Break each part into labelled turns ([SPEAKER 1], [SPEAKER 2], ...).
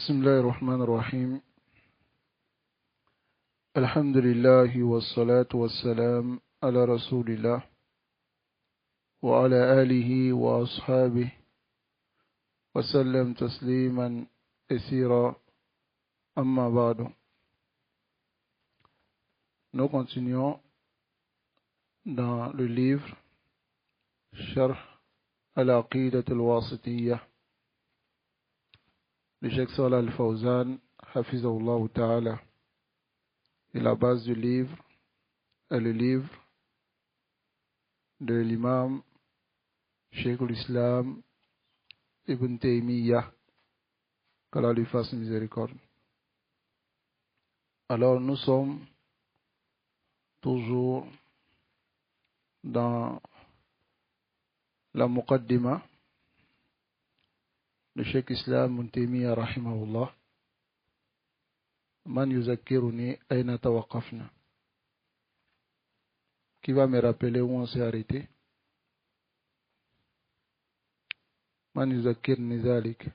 [SPEAKER 1] بسم الله الرحمن الرحيم الحمد لله والصلاة والسلام على رسول الله وعلى آله وأصحابه وسلم تسليما كثيرا أما بعد. Nous continuons dans le livre Sharh al-Aqidat al-Wasitiyya de Cheikh Salih al-Fawzan, Hafizahullah Ta'ala. Et la base du livre est le livre de l'imam Cheikh al-Islam Ibn Taymiyyah, qu'Allah lui fasse miséricorde. Alors nous sommes toujours dans la Muqaddima de Cheikh Islam Ibn Taymiyyah rahimahullah. Man yuzakkiruni ayna tawaqafna. Qui va me rappeler où on s'est arrêté? Man yuzakkirni zalik.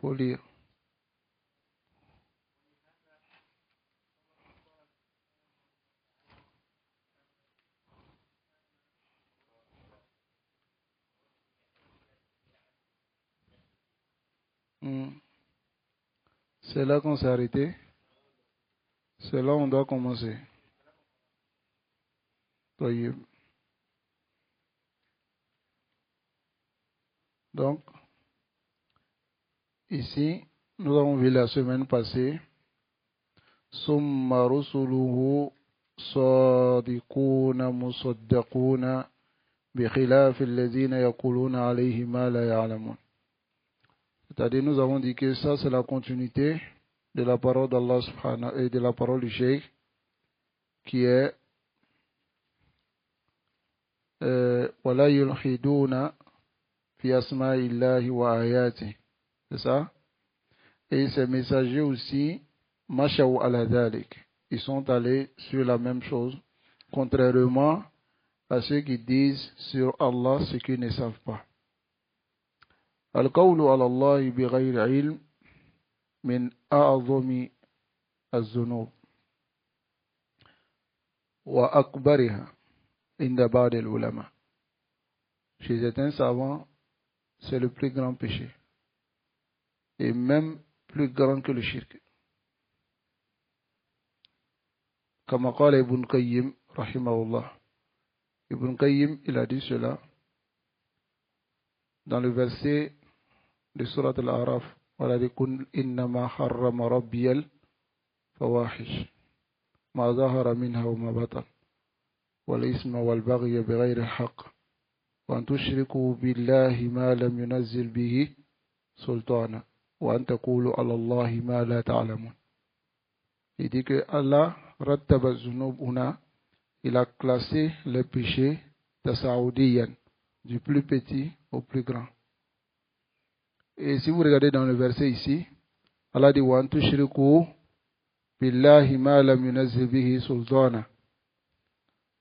[SPEAKER 1] Faut lire. C'est là qu'on s'est arrêté. C'est là on doit commencer. Donc, ici, nous avons vu la semaine passée Summa rusuluhu sadiquna musaddaquna bi khilaf alladhina yaquluna alayhi ma la ya'lamun. C'est-à-dire, nous avons dit que ça, c'est la continuité de la parole d'Allah subhanahu et de la parole du Cheikh, qui est wala yulhiduna fi asma'illahi wa ayati. C'est ça? Et ces messagers aussi, mashaw ala dhalik, ils sont allés sur la même chose, contrairement à ceux qui disent sur Allah ce qu'ils ne savent pas. Al-qawlu ala Allah bi ghayri ilm min a'zami az-zunub wa akbariha inda ba'd al-ulama. Chez certains savants, c'est le plus grand péché, et même plus grand que le shirk. Comme قال Ibn Qayyim rahimahullah. Ibn Qayyim, il a dit cela dans le verset de Surat Al-A'raf. وَلَا يَكُنْ إِنَّمَا حَرَّمَ رَبِّيَ الْفَوَاحِشَ مَا ظَهَرَ مِنْهَا وَمَا بَطَنَ وَالْإِثْمَ وَالْبَغْيَ بِغَيْرِ الْحَقِّ وَأَنْ تُشْرِكُوا بِاللَّهِ مَا لَمْ يُنَزِّلْ بِهِ سُلْطَانًا وَأَنْ تَقُولُوا عَلَى اللَّهِ مَا لَا تَعْلَمُونَ. Il dit que Allah rattaba zunub una, il a classé les péchés tasawudiyan, du plus petit au plus grand. Et si vous regardez dans le verset ici, Allah dit wa antushriku billahi ma lam yunazzil bihi sultana.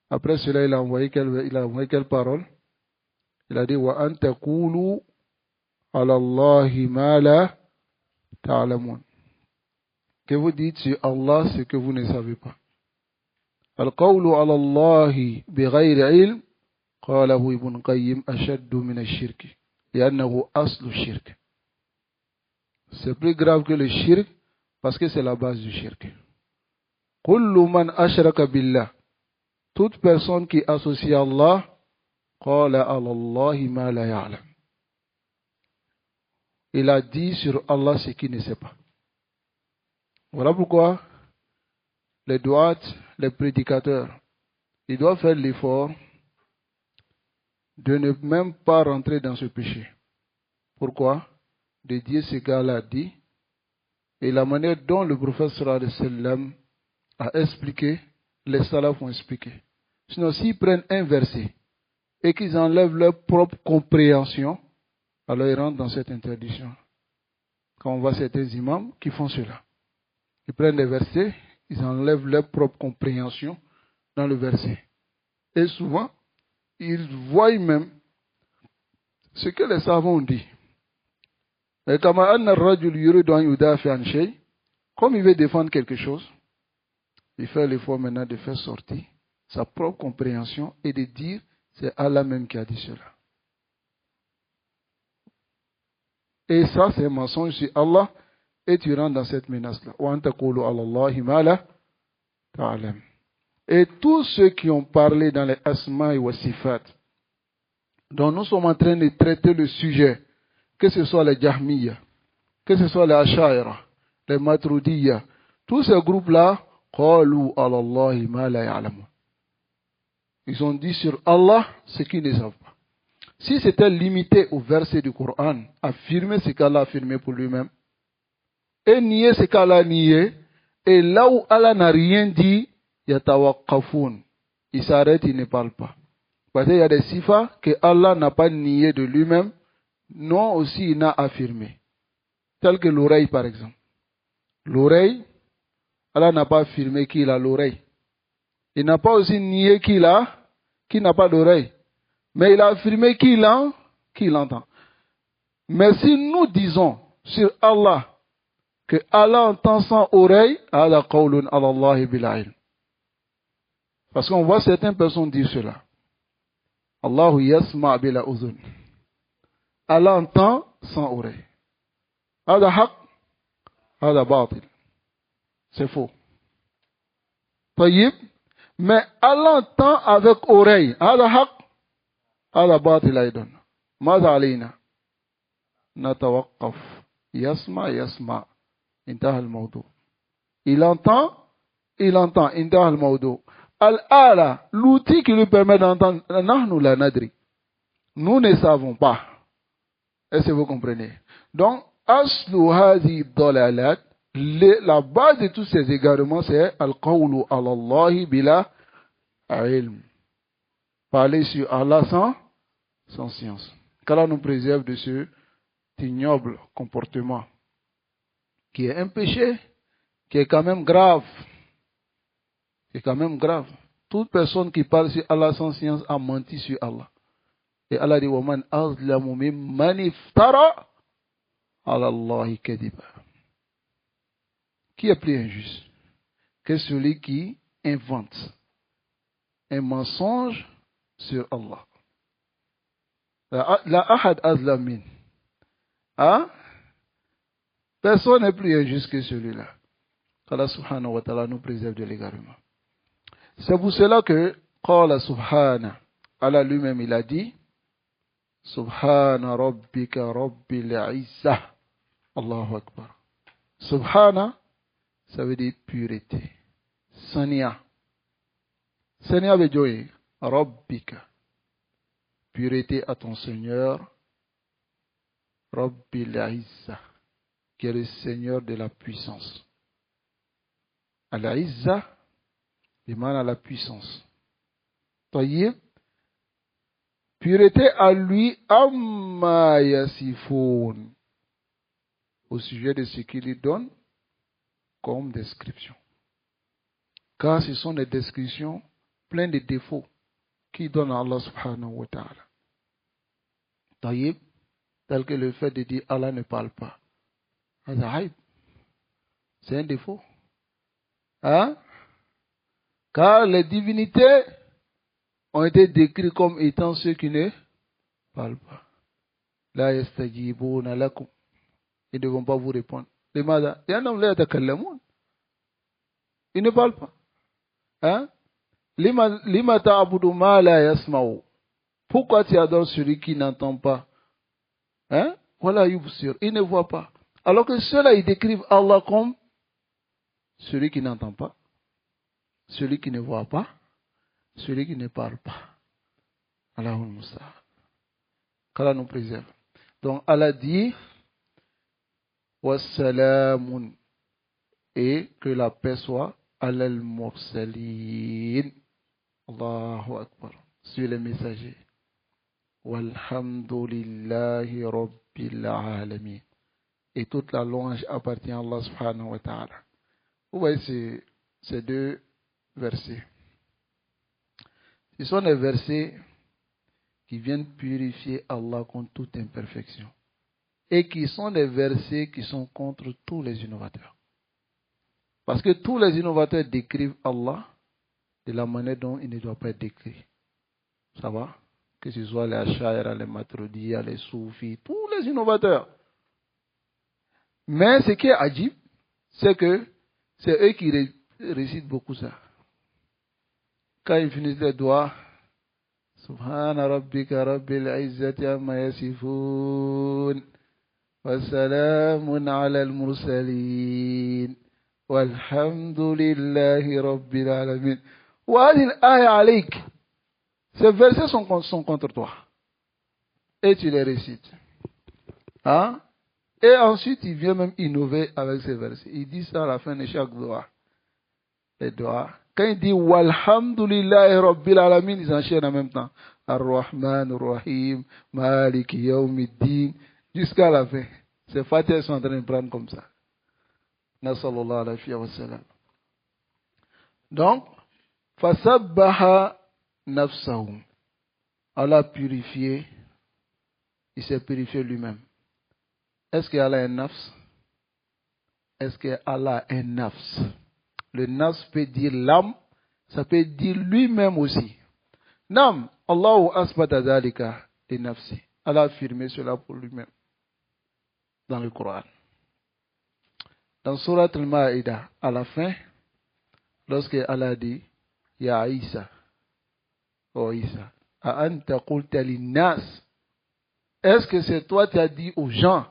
[SPEAKER 1] Après cela, il a envoyé quelle parole? Il a dit wa antaqulu ala Allahi ma la ta'lamun. Que vous dites sur Allah ce que vous ne savez pas. Al-qawlu ala Allahi bi ghayri ilm qalahu Ibn Qayyim ashaddu min ash-shirk li'annahu aslu shirk. C'est plus grave que le shirk parce que c'est la base du shirk. Kullu man ashraka billah. Toute personne qui associe Allah qala ala Allahi ma la ya'lam. Il a dit sur Allah ce qu'il ne sait pas. Voilà pourquoi les du'at, les prédicateurs, ils doivent faire l'effort de ne même pas rentrer dans ce péché. Pourquoi? De dire ce gars-là dit, et la manière dont le prophète sallallahu alayhi wa sallam a expliqué, les salafs ont expliqué. Sinon, s'ils prennent un verset et qu'ils enlèvent leur propre compréhension, alors ils rentrent dans cette interdiction. Quand on voit certains imams qui font cela, ils prennent des versets, ils enlèvent leur propre compréhension dans le verset. Et souvent, ils voient même ce que les savants ont dit. Et كما أن الرجل يريد أن يدافع عن شيء, comme il veut défendre quelque chose, il fait l'effort maintenant de faire sortir sa propre compréhension et de dire c'est Allah même qui a dit cela. Et ça, c'est un mensonge sur Allah, et tu rentres dans cette menace-là. Et tous ceux qui ont parlé dans les asma et wasifat, dont nous sommes en train de traiter le sujet, que ce soit les Jahmiya, que ce soit les Ash'aira, les Maturidiyya, tous ces groupes-là, ils ont dit sur Allah ce qu'ils ne savent pas. Si c'était limité au verset du Coran, affirmer ce qu'Allah a affirmé pour lui-même, et nier ce qu'Allah a nié, et là où Allah n'a rien dit, yatawaqqafoun. Il s'arrête, il ne parle pas. Parce qu'il y a des sifas que Allah n'a pas nié de lui-même, non aussi il n'a affirmé. Tel que l'oreille par exemple. L'oreille, Allah n'a pas affirmé qu'il a l'oreille. Il n'a pas aussi nié qu'il n'a pas d'oreille. Mais il a affirmé qu'il entend. Mais si nous disons sur Allah que Allah entend sans oreille, ala qawlun ala Allah bil ilm. Parce qu'on voit certaines personnes dire cela. Allahu yasma' bila uzun. Allah entend sans oreille. Hada haq, hada batil. C'est faux. Tayyib. Mais Allah entend avec oreille. Hada haq, hada batil aydan. Mada alayna? Natawaqqaf. Yasma'. Intaha al-mawdu. Il entend. Intaha al-mawdu. Al-ala, l'outil qui lui permet d'entendre, nahnu la nadri. Nous ne savons pas. Est-ce que vous comprenez? Donc, aslu hazi dalalat, la base de tous ces égarements, c'est al-qawlu ala Allahi bila ilm. Parler sur Allah sans science. Qu'Allah nous préserve de ce ignoble comportement, qui est un péché, qui est quand même grave. C'est quand même grave. Toute personne qui parle sur Allah sans science a menti sur Allah. Et Allah dit, وَمَنْ أَظْلَمُ مِمَّنِ افْتَرَى عَلَى اللَّهِ كَذِبًا. Qui est plus injuste que celui qui invente un mensonge sur Allah? La ahad azlam min. Hein? Personne n'est plus injuste que celui-là. Allah subhanahu wa ta'ala nous préserve de l'égarement. C'est pour cela que qala subhana, Allah lui-même il a dit Subhana rabbika rabbil izzah. Allahu akbar. Subhana, ça veut dire pureté. Sania. Sania veut dire rabbika. Pureté à ton Seigneur. Rabbil izzah, qui est le Seigneur de la puissance. Al-izzah, demande à la puissance. Tayyib, pureté à lui, amma yasifoun, au sujet de ce qu'il lui donne comme description. Car ce sont des descriptions pleines de défauts qu'il donne à Allah subhanahu wa ta'ala. Tayyib, tel que le fait de dire Allah ne parle pas. C'est un défaut. Hein? Car les divinités ont été décrites comme étant ceux qui ne parlent pas. La yastajibuna lakum. Ils ne vont pas vous répondre. Les mada, ils ne parlent pas. Hein? Lima ta'budu ma la yasma'u. Pourquoi tu adores celui qui n'entend pas? Hein? Voilà, il ne voit pas. Alors que ceux-là, ils décrivent Allah comme celui qui n'entend pas, celui qui ne voit pas, celui qui ne parle pas. Allahul Musa. Qu'Allah nous préserve. Donc Allah dit Wassalamun, et que la paix soit alal mursalin. Allahu Akbar. Sur les messagers. Walhamdulillahi rabbil alamin. Et toute la louange appartient à Allah subhanahu wa ta'ala. Vous voyez ces deux versets. Ce sont des versets qui viennent purifier Allah contre toute imperfection. et qui sont des versets qui sont contre tous les innovateurs. Parce que tous les innovateurs décrivent Allah de la manière dont il ne doit pas être décrit. Ça va? Que ce soit les Ash'ari, les Maturidiyya, les Soufis, tous les innovateurs. Mais ce qui est ajib, c'est que c'est eux qui récitent beaucoup ça. Quand ils finissent les doigts, Subhana rabbika rabbil izzati amma yasifun, wa salamun ala al-mursalin, walhamdulillahi rabbil alamin. Wa hadhihi al-aya alayk. Ces versets sont contre toi. Et tu les récites. Hein? Et ensuite, il vient même innover avec ces versets. Il dit ça à la fin de chaque doigt. Les doigts. Quand il dit Walhamdulillahi Rabbil Alamin, ils enchaînent en même temps. Ar-Rahman, Ar-Rahim, Maliki, Yawmiddin, jusqu'à la fin. Ces Fatiha sont en train de prendre comme ça. Nasallallahu alayhi wa sallam. Donc, Fasabbaha nafsahu. Allah a purifié, il s'est purifié lui-même. Est-ce qu'Allah est un nafs? Est-ce qu'Allah est un nafs? Le nafs peut dire l'âme, ça peut dire lui-même aussi. Nam, Allahu asbata dhalika li nafsi. Allah a affirmé cela pour lui-même dans le Coran. Dans Surat al-Ma'idah, à la fin, lorsque Allah dit Ya Isa, oh Isa, a anta qulta linnas, est-ce que c'est toi qui as dit aux gens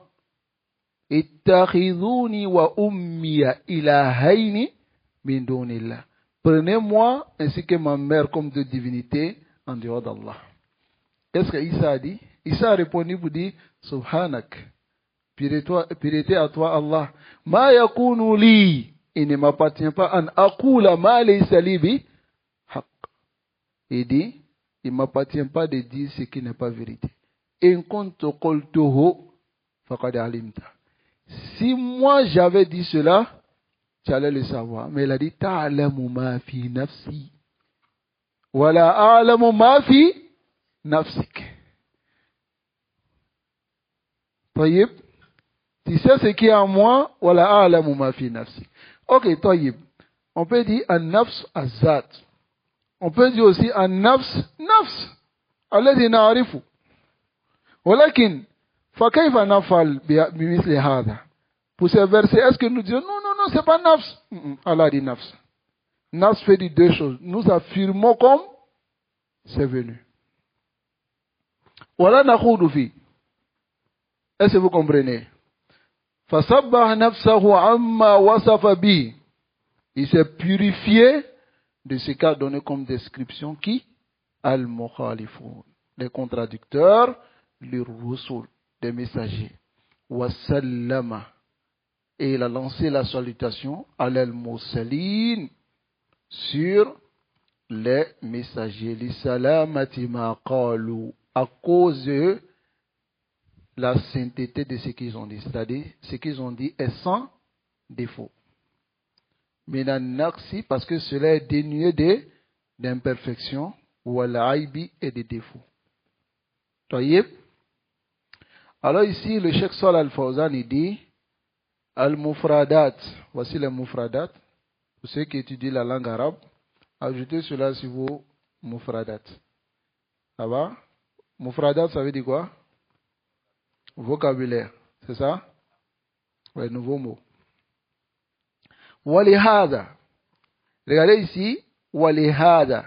[SPEAKER 1] Ittakhiduni wa ummiya ilahaini min dunillah. Prenez-moi ainsi que ma mère comme deux divinités en dehors d'Allah. Qu'est-ce que Isa a dit? Isa a répondu pour dire Subhanak. Pureté à toi Allah. Ma yakunu li. Il ne m'appartient pas an akula ma laysa li bi haq. Il dit, il ne m'appartient pas de dire ce qui n'est pas vérité. In kuntu qultuhu faqad alimta. Si moi j'avais dit cela, tu allais le savoir. Mais il a dit, ta'alamu ma fi nafsi. Wala a'lamu ma fi nafsik. Taïb. Tu sais ce qui est en moi, wala a'lamu ma fi nafsik. Ok, taïb. On peut dire an nafs azat. On peut dire aussi an nafs nafs. Alladhi na'arifu. Walakin, fa kayfa nafal bimisli hadha. Pour ces versets, est-ce que nous disons non, c'est pas nafs? Allah dit nafs. Nafs fait dire deux choses. Nous affirmons comme c'est venu. Voilà nakhudu fi. Est-ce que vous comprenez? Fasabbah nafsahu amma wasafa bi. Il s'est purifié de ce qu'a donné comme description qui? Al-Mukhalifun. Les contradicteurs, les rusul, des messagers. Wasallama. Et il a lancé la salutation à l'al-Mursalin sur les messagers. Li salamati ma qalu. À cause de la sainteté de ce qu'ils ont dit. C'est-à-dire, ce qu'ils ont dit est sans défaut. Minan naqsi, parce que cela est dénué d'imperfection, ou al-aibi et de défauts. Taïb. Alors ici, le Cheikh Salih Al-Fawzan, il dit Al-Mufradat, voici les Mufradat. Pour ceux qui étudient la langue arabe, ajoutez cela sur vos Mufradat. Ça va? Mufradat, ça veut dire quoi? Vocabulaire, c'est ça? Ouais, nouveau mot. Walihada. Regardez ici, walihada.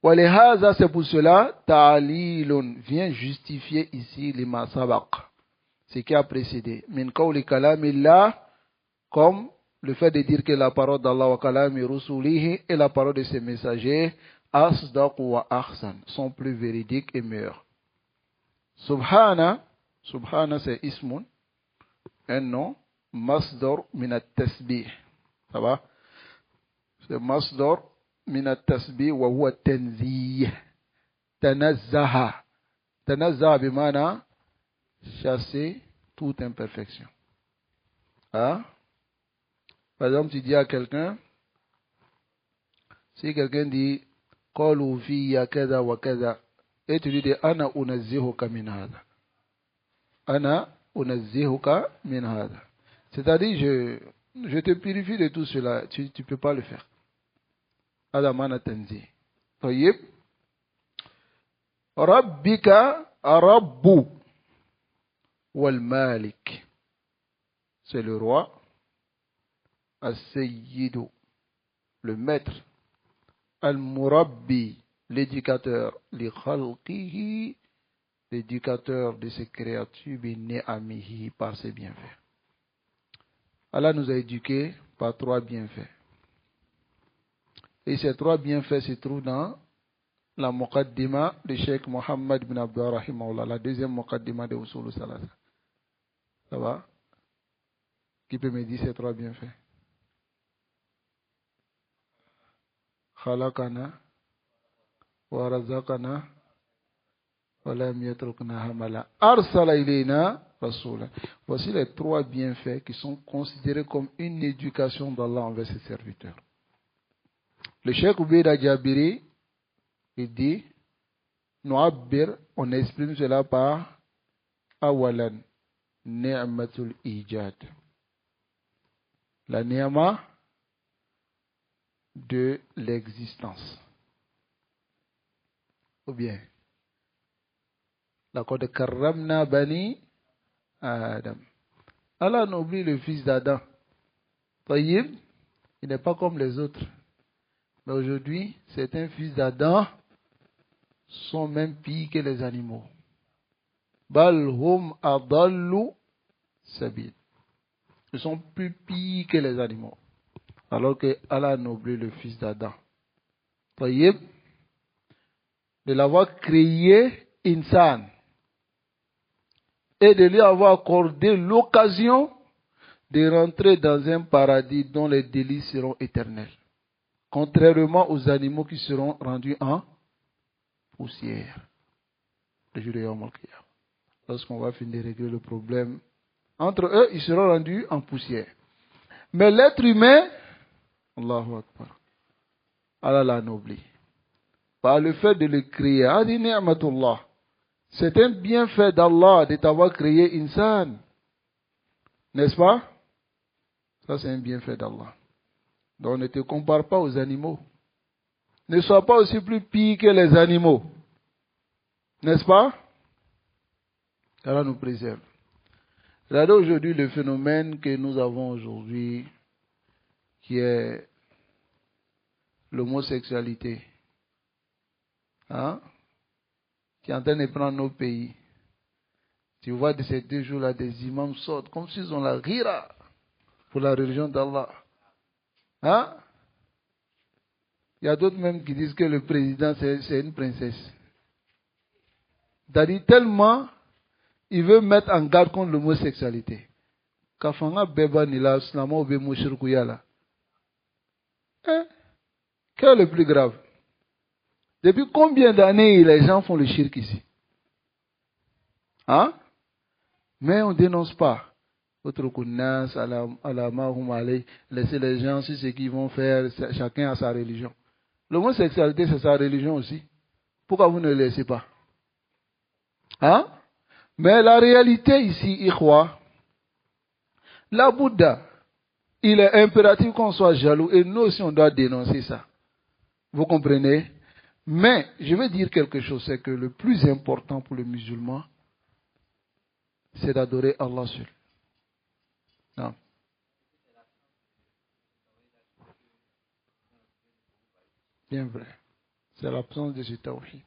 [SPEAKER 1] Walihada, c'est pour cela, ta'alilun vient justifier ici lima sabaq. Ce qui a précédé. Min qawli kalamillah, comme le fait de dire que la parole d'Allah wa kalami rusulihi et la parole de ses messagers, asdaq wa ahsan, sont plus véridiques et meilleurs. Subhana, subhana c'est ismun, un nom, masdar min at-tasbih. Ça va? C'est masdar min at-tasbih wa huwa tanzih. Tanazzaha. Tanazzaha bimana chasser toute imperfection. Hein? Par exemple, tu dis à quelqu'un, si quelqu'un dit qalu fiyya kaza wa kaza, et tu lui dis ana unazzihuka min hada. Ana unazzihuka min hada. C'est-à-dire, je te purifie de tout cela. Tu ne peux pas le faire. هذا معنى تنزيه. طيب ربك رب والمالك, c'est le roi. As-Sayyidu, le maître. Al-Murabbi, l'éducateur. Li khalqihi, l'éducateur de ses créatures. Bi ni'amihi, par ses bienfaits. Allah nous a éduqués par 3 bienfaits. Et ces 3 bienfaits se trouvent dans la Muqaddima de Cheikh Mohammed bin Abdurrahim, la deuxième Muqaddima de Usul Salasa. Ça va? Qui peut me dire ces 3 bienfaits? Khalaqana wa razaqana wa lam yatrukna hamala arsala ilayna rasula. Voici les 3 bienfaits qui sont considérés comme une éducation d'Allah envers ses serviteurs. Le Cheikh Ubayd Jabiri, il dit, Nu'abbir, on exprime cela par awalan, ni'matul ijad. La ni'ma de l'existence. Ou bien, laqad karramna bani Adam. Allah n'oublie le fils d'Adam. Tayyib, il n'est pas comme les autres. Mais aujourd'hui, certains fils d'Adam sont même pires que les animaux. Bal hum adallu sabil. Ils sont plus pires que les animaux. Alors que Allah a oublié le fils d'Adam. Tayyib, de l'avoir créé insan et de lui avoir accordé l'occasion de rentrer dans un paradis dont les délices seront éternels. Contrairement aux animaux qui seront rendus en poussière. Le jour de Yawm al-Qiyamah. Lorsqu'on va finir de régler le problème, entre eux, ils seront rendus en poussière. Mais l'être humain, Allahu Akbar, Allah l'a anobli. Par le fait de le créer, Adi ni'matullah. C'est un bienfait d'Allah de t'avoir créé insan. N'est-ce pas? Ça, c'est un bienfait d'Allah. Donc, ne te compare pas aux animaux. Ne sois pas aussi plus pire que les animaux. N'est-ce pas? Allah nous préserve. Regardez aujourd'hui le phénomène que nous avons aujourd'hui, qui est l'homosexualité. Hein? Qui est en train de prendre nos pays. Tu vois de ces 2 jours-là, des imams sortent comme s'ils ont la rira pour la religion d'Allah. Hein? Il y a d'autres même qui disent que le président c'est une princesse. C'est-à-dire tellement il veut mettre en garde contre l'homosexualité. Kafanga beba nila slama obe mushirkuyala. Quel est le plus grave? Depuis combien d'années les gens font le shirk ici? Hein? Mais on ne dénonce pas. Laissez les gens, c'est ce qu'ils vont faire, chacun a sa religion. L'homosexualité, c'est sa religion aussi. Pourquoi vous ne le laissez pas? Hein? Mais la réalité ici, Ikhwa, la Bouddha, il est impératif qu'on soit jaloux et nous aussi on doit dénoncer ça. Vous comprenez? Mais je vais dire quelque chose, c'est que le plus important pour le musulman, c'est d'adorer Allah seul. Non. Bien vrai. C'est l'absence de ce tawhid.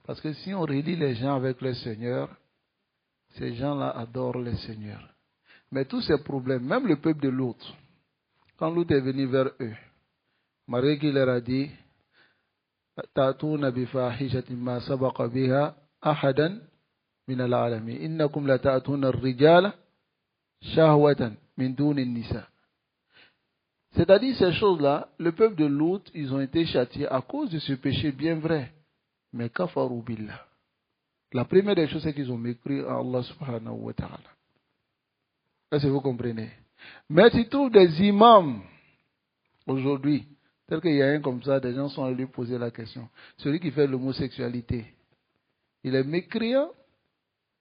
[SPEAKER 1] Parce que si on relie les gens avec le Seigneur, ces gens-là adorent le Seigneur. Mais tous ces problèmes, même le peuple de Lot, quand Lot est venu vers eux, Marie qui leur a dit, Ta'touna bi fahishatin ma sabaqa biha ahadan min al-alamin. Innakum la ta'touna ar-rijala shahwatan min duni nisa. C'est-à-dire ces choses-là, le peuple de Lot, ils ont été châtiés à cause de ce péché bien vrai. Mais kafaru billah. La première des choses, c'est qu'ils ont mépris à Allah subhanahu wa ta'ala. Est-ce que vous comprenez? Mais tu trouves des imams aujourd'hui, tel qu'il y a un comme ça, des gens sont allés lui poser la question. Celui qui fait l'homosexualité, il est mécréant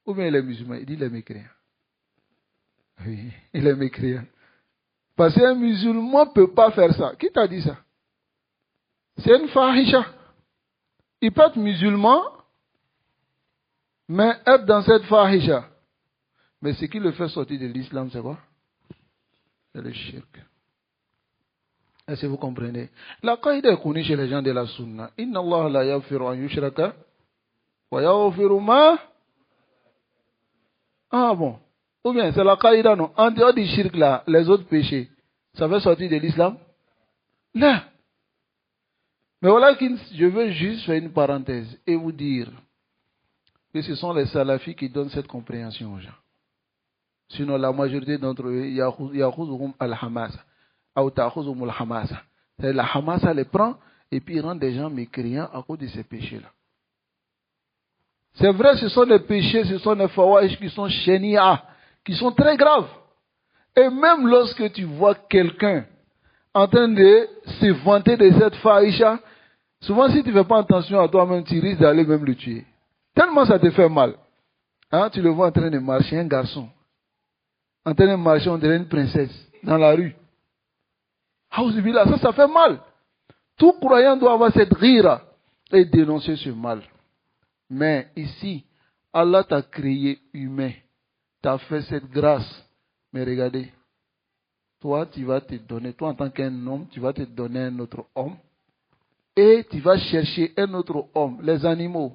[SPEAKER 1] ou bien il est musulman? Il dit il est mécréant. Oui, il est mécréant. Parce qu'un musulman ne peut pas faire ça. Qui t'a dit ça? C'est une fahisha. Il peut être musulman, mais être dans cette fahisha. Mais ce qui le fait sortir de l'islam, c'est quoi? C'est le shirk. Est-ce que vous comprenez? La qaïda est connue chez les gens de la sunna. Inna Allah la yaghfiru an yushraka wa yaghfiru ma. Ah bon. Ou bien c'est la qaïda, non? En dehors du shirk là, les autres péchés, ça fait sortir de l'islam? Là. Mais voilà que je veux juste faire une parenthèse et vous dire que ce sont les salafis qui donnent cette compréhension aux gens. Sinon, la majorité d'entre eux, yakhuzhum al-hamasa. Ou ta'khuzhum al-hamasa. La hamasa les prend et puis rend des gens mécréants à cause de ces péchés-là. C'est vrai, ce sont des péchés, ce sont des fawahish qui sont shania, qui sont très graves. Et même lorsque tu vois quelqu'un en train de se vanter de cette fahisha, souvent si tu ne fais pas attention à toi-même, tu risques d'aller même le tuer. Tellement ça te fait mal. Hein, tu le vois en train de marcher, un garçon. En train de marcher, on dirait une princesse dans la rue. Ça fait mal. Tout croyant doit avoir cette rira et dénoncer ce mal. Mais ici, Allah t'a créé humain. T'a fait cette grâce. Mais regardez, toi, tu vas te donner, toi en tant qu'un homme, tu vas te donner un autre homme. Et tu vas chercher un autre homme. Les animaux,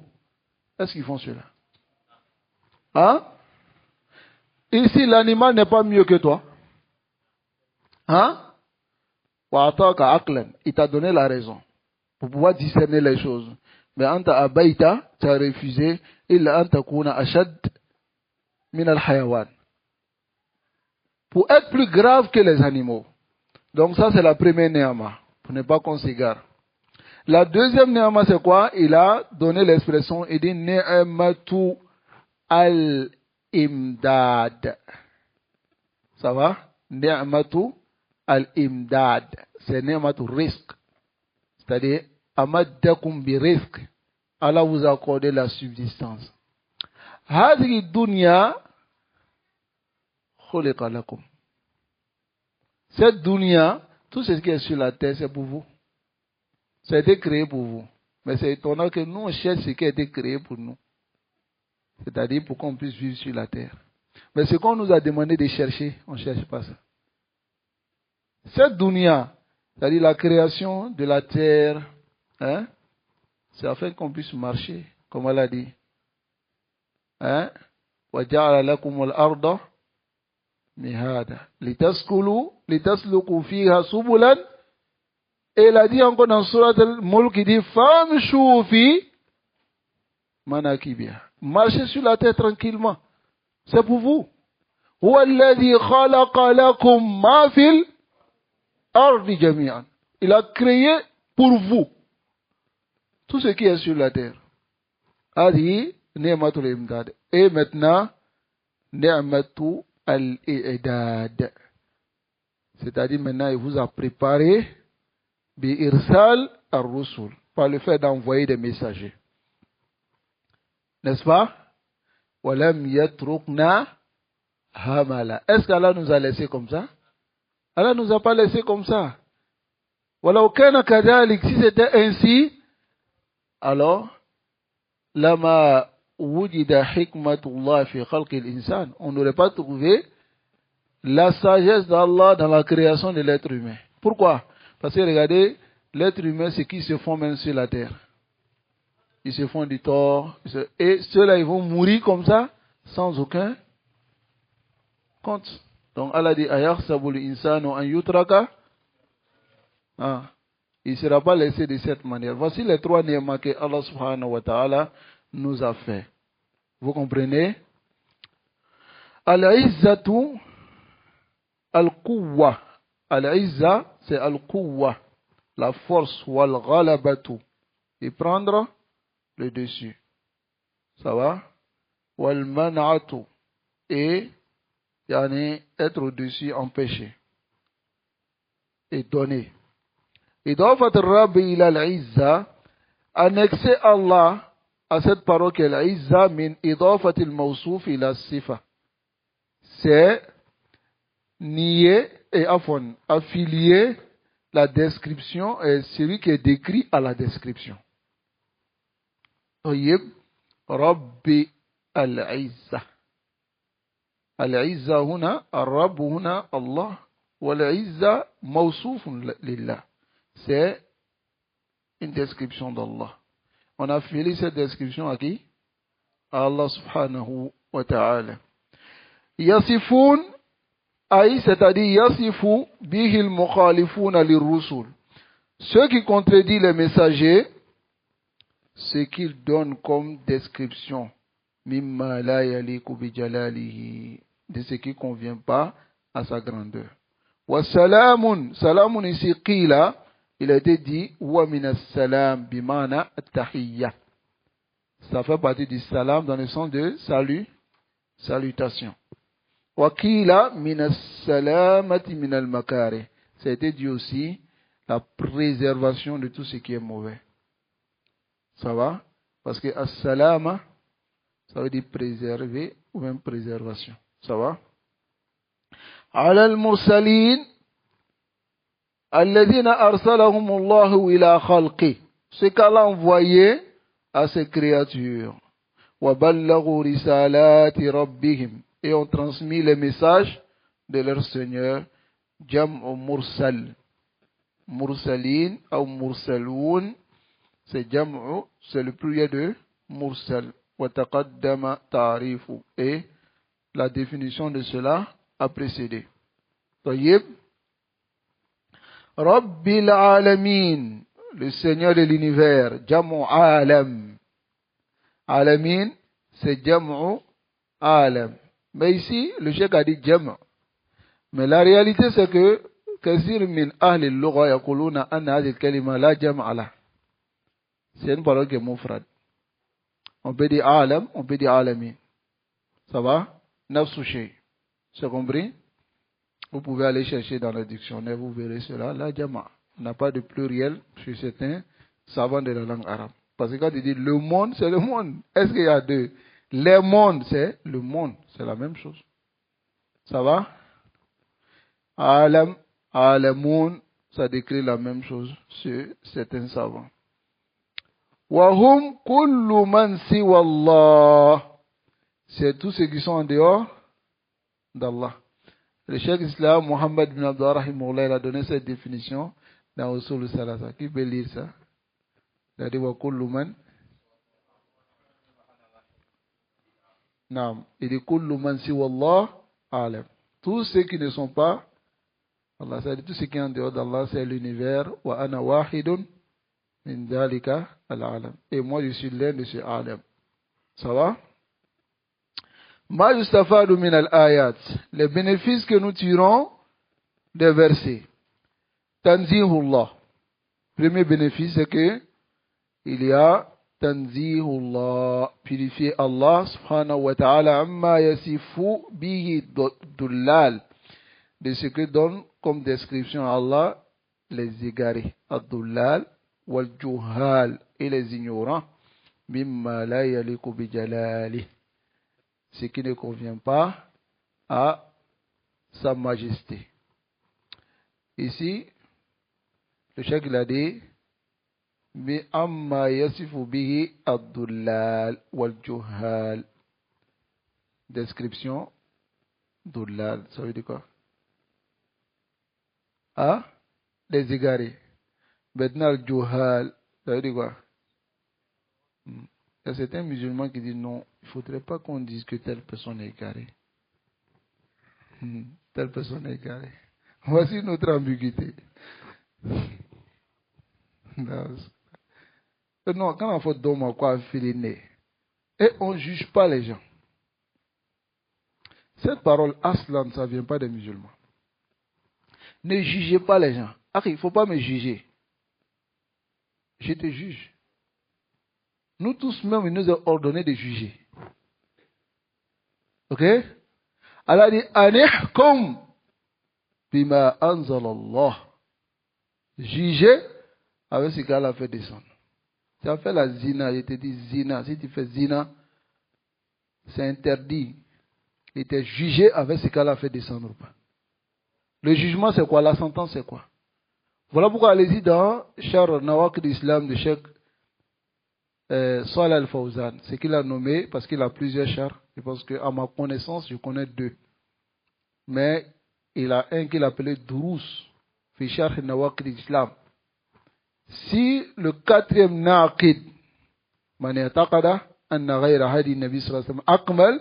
[SPEAKER 1] est-ce qu'ils font cela? Hein? Ici, l'animal n'est pas mieux que toi. Hein? Il t'a donné la raison pour pouvoir discerner les choses. Mais anta abaïta, tu as refusé, illa anta kuna ashad min al-hayawan. Pour être plus grave que les animaux. Donc ça, c'est la première ni'ama, pour ne pas qu'on s'égare. La deuxième ni'ama, c'est quoi? Il a donné l'expression, il dit ni'matu al-imdad. Ça va? Ni'matu al-imdad. C'est ni'matu rizq. C'est-à-dire, amaddakum bi rizq. Allah vous a accordé la subsistance. Hadhi dunya khuliqa lakum. Cette dunya, tout ce qui est sur la terre, c'est pour vous. Ça a été créé pour vous. Mais c'est étonnant que nous, on cherche ce qui a été créé pour nous. C'est-à-dire pour qu'on puisse vivre sur la terre. Mais ce qu'on nous a demandé de chercher, on ne cherche pas ça. Cette dunya, c'est-à-dire la création de la terre, hein, c'est afin qu'on puisse marcher, comme elle a dit. Hein? وَجَعَلَ لَكُمُ الْأَرْضَ مِهَادًا لِتَسْلُكُوا فِيهَا سُبُلًا. Et il a dit encore dans Surat al-Mulk, il dit فَامْشُوا فِي مَنَاكِبِهَا. Marchez sur la terre tranquillement. C'est pour vous. هُوَ الَّذِي خَلَقَ لَكُمْ مَا فِي الْأَرْضِ جَمِيعًا. Il a créé pour vous tout ce qui est sur la terre. Hadi ni'matul imdad. Et maintenant, ni'matu al-i'dad. C'est-à-dire maintenant, il vous a préparé bi irsal ar-rusul, par le fait d'envoyer des messagers. N'est-ce pas? Walam yatrukna hamala. Est-ce qu'Allah nous a laissé comme ça? Allah nous a pas laissé comme ça. Walau kana kadhalik, si c'était ainsi, alors lama wujida hikmatullah fi khalqi al-insan. On n'aurait pas trouvé la sagesse d'Allah dans la création de l'être humain. Pourquoi? Parce que regardez, l'être humain, c'est qui se font même sur la terre. Ils se font du tort. Et ceux-là, ils vont mourir comme ça, sans aucun compte. Donc Allah dit, ayakhsabul insanu an yutraka. Il ne sera pas laissé de cette manière. Voici les trois ni'mas que Allah subhanahu wa ta'ala nous a fait. Vous comprenez? Al-izzatu al-quwwa. Al-izza, c'est al-quwwa. La force, wal-ghalabatu. Et prendre le dessus. Ça va? Wal-man'atu. Et être au-dessus, empêcher. Et donner. Idafat al-Rabbi ila al-izza. Annexer Allah à cette parole qu'est l'izza min idafat al-mawsouf ila sifa. C'est nier et affilier la description et celui qui est décrit à la description. طيب رب العزة. العزة هنا الرب هنا الله والعزة موصوف لله. C'est une description d'Allah. On a affilié cette description à qui? À Allah subhanahu wa ta'ala. Yasifun aï, c'est-à-dire yasifu bihil mukhalifuna lirrusul. Ceux qui contredisent les messagers, ce qu'ils donnent comme description, mimma la yaliku bi jalalihi, de ce qui ne convient pas à sa grandeur. Wa salamun, salamun ici qila, il a été dit, wa minas salam bimana at-tahiyya. Ça fait partie du salam dans le sens de salut, salutation. Wa qila minas salamati minal makari. Ça a été dit aussi, la préservation de tout ce qui est mauvais. Ça va? Parce que as-salama, ça veut dire préserver ou même préservation. Ça va? Ala al-mursalin alladhina arsalahumullahu ila khalqi. Ce qu'Allah a envoyé à ses créatures. Wa ballaghu risalati rabbihim. Et ont transmis les messages de leur Seigneur. Jam'u mursal. Mursalin ou mursaloun. C'est jam'u, c'est le pluriel de mursal. Wa taqaddama ta'rifu. Et la définition de cela a précédé. Tayyib. Rabbil alamin, le Seigneur de l'univers, jam'u alam. Alamin, c'est jam'u alam. Mais ici, le cheikh a dit jam'. Mais la réalité, c'est que كثير من أهل اللغة يقولون أن هذه الكلمة لا جمع لها. C'est une parole qui est mufrad. On peut dire alam, on peut dire alamin. Ça va? Nafsu shay. C'est compris? Vous pouvez aller chercher dans le dictionnaire, vous verrez cela. La jama. On n'a pas de pluriel chez certains savants de la langue arabe. Parce que quand il dit le monde, c'est le monde. Est-ce qu'il y a deux? Les mondes, c'est le monde. C'est la même chose. Ça va? Alam, alamoun, ça décrit la même chose chez certains savants. Wahum kullu man siwa Allah. C'est tous ceux qui sont en dehors d'Allah. Le cheikh islam Mohammed bin Abdullah rahimahullah, il a donné cette définition dans Usul Salasa. Qui peut lire ça? Il a dit wa kullu man. Naam. Il dit kullu man siwa Allah alam. Tous ceux qui ne sont pas Allah, c'est-à-dire tout ce qui est en dehors d'Allah, c'est l'univers. Wa ana wahidun min dhalika al-alam. Et moi, je suis l'un de ces alam. Ça va? Ma yustafadu min al-ayat. Les bénéfices que nous tirons des versets. Tanzihullah. Premier bénéfice, c'est que il y a Tanzihullah, purifier Allah subhanahu wa ta'ala amma yasifu bihi dullal, de ce que donne comme description à Allah les égarés, ad-dullal wal juhal, et les ignorants, mimma la yaliku bi jalali, ce qui ne convient pas à sa majesté. Ici, le cheikh il a dit mi amma yasifu bihi ad-dullal wal juhal. Description dullal, ça veut dire quoi? Ah, les égarés. Maintenant, le juhal, ça veut dire quoi? Il y a certains musulmans qui disent non, il ne faudrait pas qu'on dise que telle personne est égarée. Telle personne est égarée. Voici notre ambiguïté. Non, quand on fait d'homme, quoi, filer. Et on ne juge pas les gens. Cette parole aslan, ça ne vient pas des musulmans. Ne jugez pas les gens. Ah, il ne faut pas me juger. Je te juge. Nous tous même, il nous a ordonné de juger. Ok? Allah dit, anihkum bima anzalallah. Juger avec ce qu'Allah a fait descendre. Tu as fait la zina, je te dis zina. Si tu fais zina, c'est interdit. Il était jugé avec ce qu'Allah a fait descendre ou pas. Le jugement, c'est quoi? La sentence, c'est quoi? Voilà pourquoi allez-y dans Char Nawak d'Islam de Cheikh Salih Al-Fawzan. C'est qu'il a nommé, parce qu'il a plusieurs chars. Je pense qu'à ma connaissance, je connais 2. Mais il a un qu'il appelait Durus, fi Char Nawak d'Islam. Si le 4e Naqid, man yataqada anna ghayra hadi Nabi sallallahu alayhi wa sallam akmal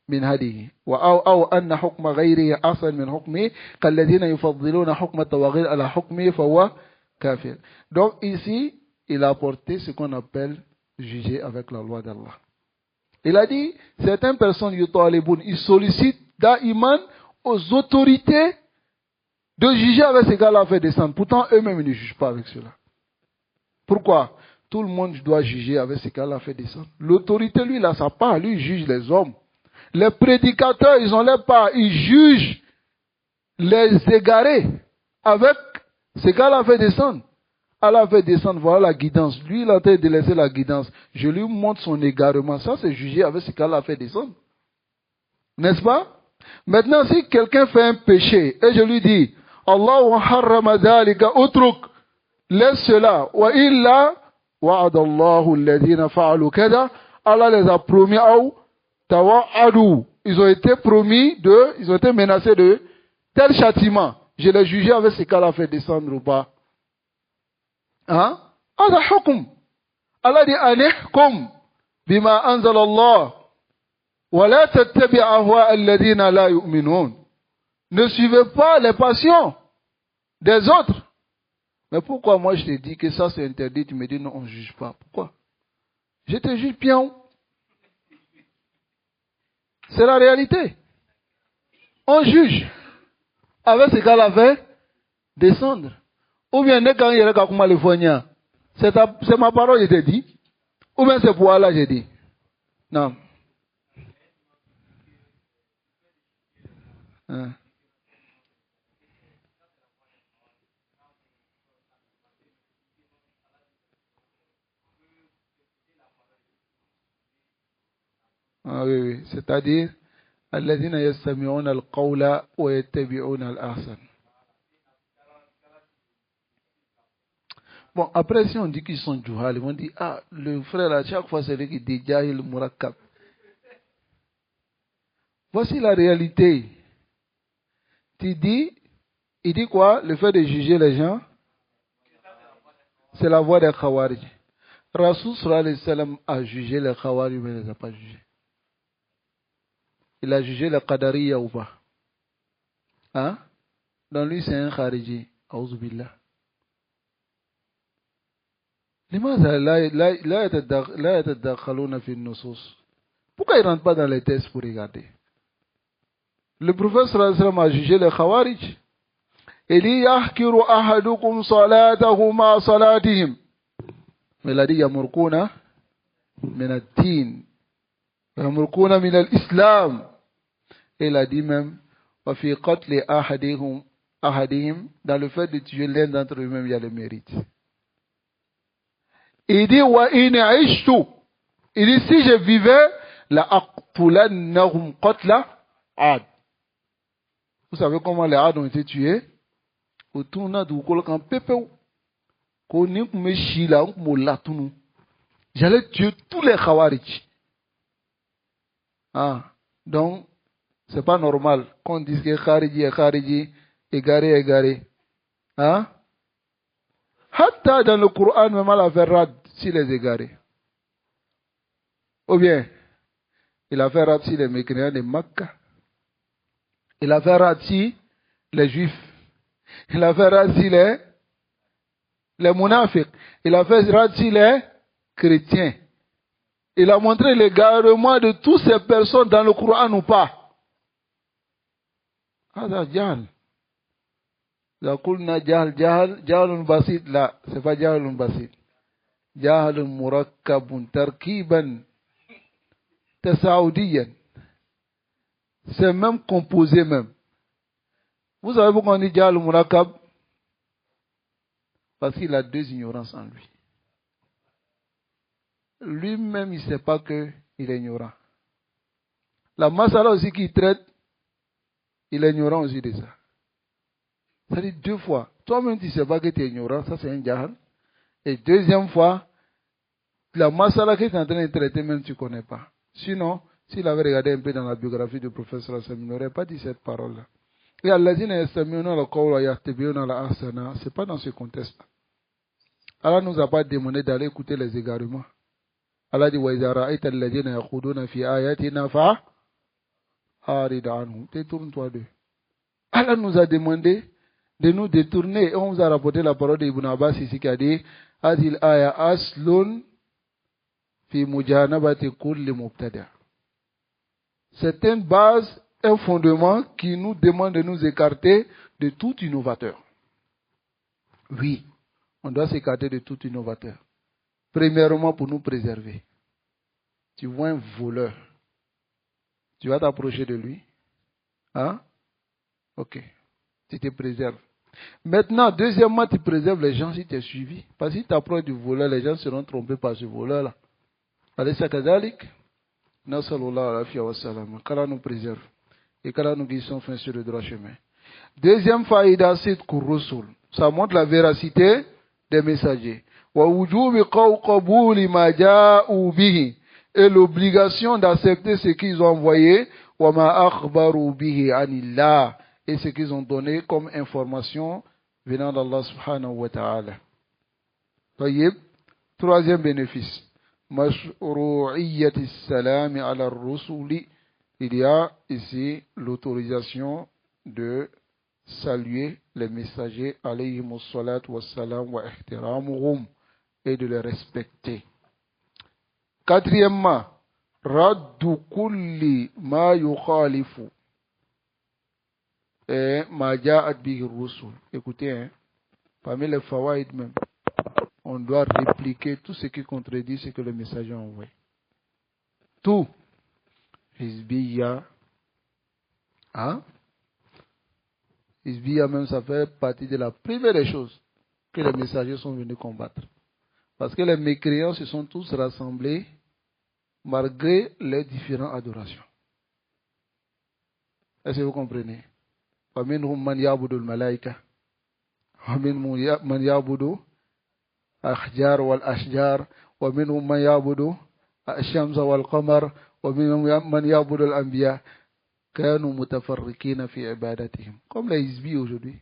[SPEAKER 1] min hadihi, أو أن حكم غيره أحسن من حكمه كالذين يفضلون حكم الطواغيت على حكمه فهو كافر. Donc ici, il a apporté ce qu'on appelle juger avec la loi d'Allah. Il a dit, certaines personnes, ils sollicitent da'iman aux autorités de juger avec ce gars-là fait descendre. Pourtant, eux-mêmes, ils ne jugent pas avec cela. Pourquoi? Tout le monde doit juger avec ce gars-là fait descendre. L'autorité, lui, il a sa part. Lui, il juge les hommes. Les prédicateurs, ils ont leur part. Ils jugent les égarés avec ce gars-là fait descendre. Allah fait descendre, voilà la guidance. Lui, il a en train de laisser la guidance. Je lui montre son égarement. Ça, c'est juger avec ce qu'Allah fait descendre. N'est-ce pas? Maintenant, si quelqu'un fait un péché, et je lui dis, Allahu harrama dhalika utruk, laisse cela. Wa illa wa'adallahu alladhina fa'alu kada. Allah les a promis, ou tawa'adu. Ils ont été ils ont été menacés de tel châtiment. Je l'ai jugé avec ce qu'Allah fait descendre ou pas. Hein? هذا حكم. Allah dit أنحكم بما أنزل الله ولا تتبع أهواء الذين لا يؤمنون. Ne suivez pas les passions des autres. Mais pourquoi moi je te dis que ça c'est interdit, tu me dis non, on ne juge pas. Pourquoi? Je te juge bien. C'est la réalité. On juge avec ce qu'Allah fait descendre. Ou bien, c'est ma parole, je te dis. Ou bien, c'est pour Allah, je dis. Non. Hein. Ah oui, oui. C'est-à-dire, alladhina yastami'una al-qawla wa yattabi'una al-ahsan. Bon, après, si on dit qu'ils sont juhal, ils vont dire, ah, le frère, à chaque fois, c'est lui qui dit jahil murakkab. Voici la réalité. Il dit quoi? Le fait de juger les gens, c'est la voie des Khawarij. Rasoul sallallahu alayhi wa sallam a jugé les Khawarij, mais il ne les a pas jugés. Il a jugé les Qadariya ou pas? Hein? Donc lui, c'est un Khariji. Auzubillah. لماذا لا يتدخلون في النصوص? Pourquoi ils ne rentrent pas dans les textes pour regarder? Le prophète sallallahu alayhi wa sallam a jugé les Khawarij. Il dit yahkiru ahadukum salatahu ma salatihim. Mais il a dit yamurkuna min ad-din, yamurkuna min al-islam. Et il a dit même wa fi qatli ahadihim, dans le fait de tuer l'un d'entre eux-mêmes, il y a le mérite. Il dit wa in aishtu, il dit si je vivais la aqtulannahum qatla ad. Vous savez comment les Ad ont été tués? Au tournant du colocan pépéou. J'allais tuer tous les Khawarij. Ah, donc, c'est pas normal qu'on dise que Khariji est Khariji, égaré. Hein? Hatta dans le Coran, même Allah a fait rad si les égarés. Ou bien, il a fait rad si les mécréants de Makkah. Il a fait rad si les Juifs. Il a fait rad si les munafiqs. Il a fait rad si les chrétiens. Il a montré l'égarement de toutes ces personnes dans le Coran ou pas. هذا جهل. إذا قلنا جهل بسيط لا c'est pas جهل بسيط. جهل مركب تركيبا تساعديا. C'est même composé même. Vous savez pourquoi on dit جهل مركب? Parce qu'il a 2 ignorances en lui. Lui-même, il ne sait pas qu'il est ignorant. La masala aussi qu'il traite, il est ignorant aussi de ça. Ça dit 2 fois. Toi-même, tu ne sais pas que tu es ignorant. Ça, c'est un jahal. Et deuxième fois, la masala que tu es en train de traiter, même tu ne connais pas. Sinon, s'il avait regardé un peu dans la biographie du professeur Hassan, il n'aurait pas dit cette parole-là. Et Allazina yastami'una al-qawla yattabi'una al-ahsana, c'est pas dans ce contexte-là. Allah nous a pas demandé d'aller écouter les égarements. Allah dit wa idha ra'aita alladhina yakhuduna fi ayatina fa'arid anhum. Détourne-toi d'eux. Allah nous a demandé de nous détourner. Et on vous a rapporté la parole d'Ibn Abbas ici qui a dit Hadil aya aslun fi mujanabati kulli mubtada. C'est une base, un fondement qui nous demande de nous écarter de tout innovateur. Oui, on doit s'écarter de tout innovateur. Premièrement, pour nous préserver. Tu vois un voleur, tu vas t'approcher de lui. Hein? Ok, tu te préserves. Maintenant, deuxièmement, tu préserves les gens si tu es suivi. Parce que si tu approches du voleur, les gens seront trompés par ce voleur-là. Allez, ça kazalik. Qu'Allah nous préserve et qu'Allah nous guide son fin sur le droit chemin. Deuxième faïda, c'est Kurusul. Ça montre la véracité des messagers. Et l'obligation d'accepter ce qu'ils ont envoyé. Et ce qu'ils ont donné comme information venant d'Allah subhanahu wa ta'ala. Troisième bénéfice. Mashru'iyyati salami ala rusuli. Il y a ici l'autorisation de saluer les messagers alayhimus salatu wassalam wa ihtiramuhum et de les respecter. Quatrièmement, raddu kulli ma yukhalifu et ma ja'at bihi rusul. Écoutez, hein, parmi les fawaïd même, on doit répliquer tout ce qui contredit ce que le messager a envoyé. Tout. Hizbiya. Hein? Hizbiya même, ça fait partie de la première des choses que les messagers sont venus combattre. Parce que les mécréants se sont tous rassemblés malgré les différentes adorations. Est-ce que vous comprenez? وَمِنْهُمْ مَنْ يَعْبُدُ الْمَلَائِكَةَ وَمِنْهُمْ مَنْ يَعْبُدُ الأحجار والأشجار ومنهم من يعبد الشمس والقمر ومنهم من يعبد الأنبياء كانوا متفرقين في عبادتهم comme les hizbis aujourd'hui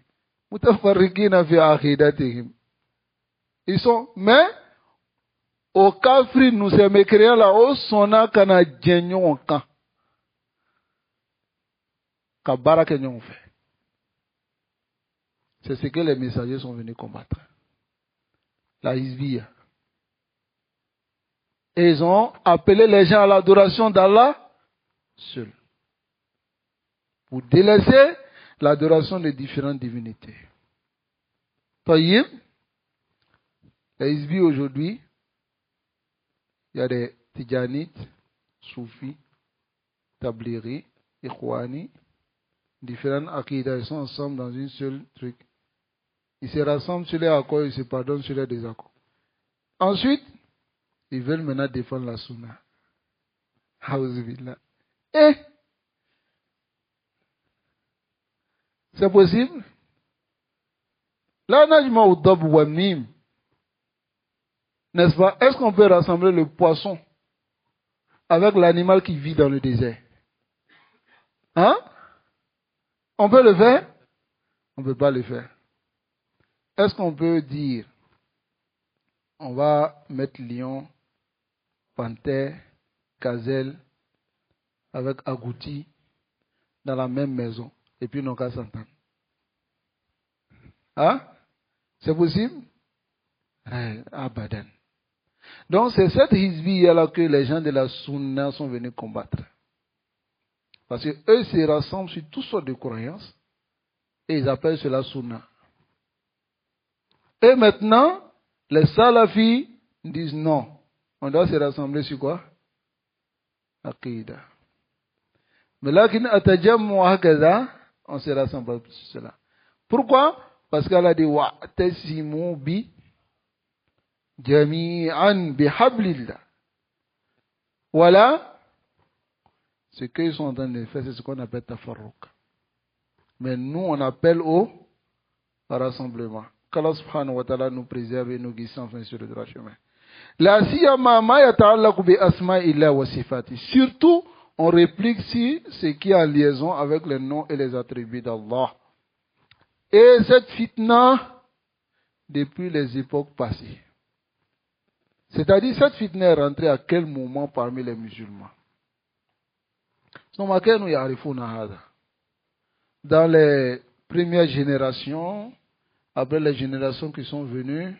[SPEAKER 1] متفرقين في عقيدتهم. Ils sont, mais au kafri nous sommes mécréants là au sona kana djenyon kan ka baraka nyon fait. C'est ce que les messagers sont venus combattre. La hizbiya. Et ils ont appelé les gens à l'adoration d'Allah seul. Pour délaisser l'adoration des différentes divinités. Taïb, les hizbi aujourd'hui, il y a des Tidjanites, Soufis, Tabliri, Ikhwani, différentes akidas, ils sont ensemble dans une seule truc. Ils se rassemblent sur les accords, ils se pardonnent sur les désaccords. Ensuite, ils veulent maintenant défendre la sunna. Et c'est possible? Là, n'est-ce pas? Est-ce qu'on peut rassembler le poisson avec l'animal qui vit dans le désert? Hein? On peut le faire? On ne peut pas le faire. Est-ce qu'on peut dire, on va mettre lion, panthère, gazelle, avec agouti dans la même maison, et puis non qu'à s'entendre? Hein? C'est possible? Abadan. Donc c'est cette hizbiya-là que les gens de la sunna sont venus combattre. Parce que eux se rassemblent sur toutes sortes de croyances, et ils appellent cela sunna. Et maintenant, les salafis disent non. On doit se rassembler sur quoi? Aqida. Mais là, on se rassemble sur cela. Pourquoi? Parce qu'elle a dit wa'tasimu bi jami'an bihablillah. Voilà. Ce qu'ils sont en train de faire, c'est ce qu'on appelle tafarruq. Mais nous, on appelle au rassemblement. Qu'Allah subhanahu wa ta'ala nous préserve et nous guide enfin sur le droit chemin. La siyama ma yata'allaqu bi asma'illah wa sifati. Surtout, on réplique si ce qui est en liaison avec les noms et les attributs d'Allah. Et cette fitna, depuis les époques passées. C'est-à-dire, cette fitna est rentrée à quel moment parmi les musulmans? Dans les premières générations, après les générations qui sont venues,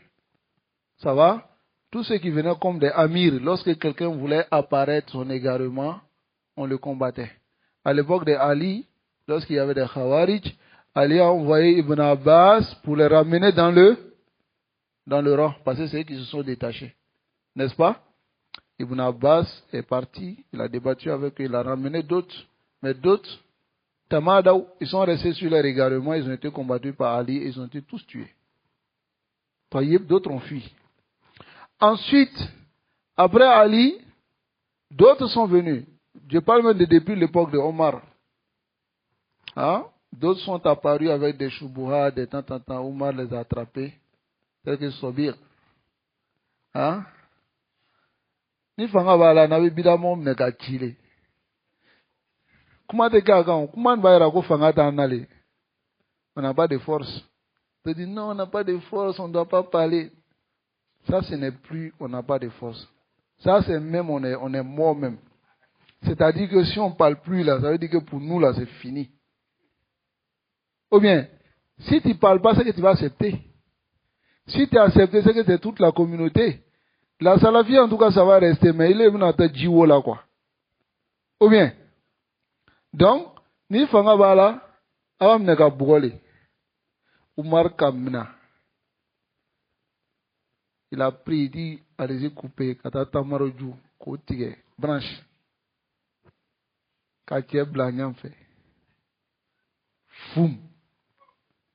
[SPEAKER 1] ça va? Tous ceux qui venaient comme des amirs, lorsque quelqu'un voulait apparaître son égarement, on le combattait. À l'époque de Ali, lorsqu'il y avait des Khawarij, Ali a envoyé Ibn Abbas pour les ramener dans le rang, parce que c'est eux qui se sont détachés. N'est-ce pas? Ibn Abbas est parti, il a débattu avec eux, il a ramené d'autres, mais d'autres, Tamadaou, ils sont restés sur leur égarement, ils ont été combattus par Ali et ils ont été tous tués. D'autres ont fui. Ensuite, après Ali, d'autres sont venus. Je parle même depuis l'époque de Omar. Hein? D'autres sont apparus avec des choubouhas, de temps en temps, Omar les a attrapés, tel que Sobir. Hein? Ni fanga bala na bida mom ne ka chile. Comment te kagan? Comment va ira ko fanga ta nale? On n'a pas de force. Tu dis non, on n'a pas de force, on ne doit pas parler. Ça, ce n'est plus, on n'a pas de force. Ça, c'est même, on est mort même. C'est-à-dire que si on ne parle plus là, ça veut dire que pour nous là, c'est fini. Ou bien, si tu ne parles pas, c'est que tu vas accepter. Si tu as accepté, c'est que c'est toute la communauté. La salafie, en tout cas, ça va rester, mais il est venu à ta jiwo là, quoi. Ou bien, donc, ni fanga bala, avam neka bougole. Oumar Kamna. Il a pris, il dit, allez-y couper, katata maroju, kotige, branche. Katie blanc fait. Foum.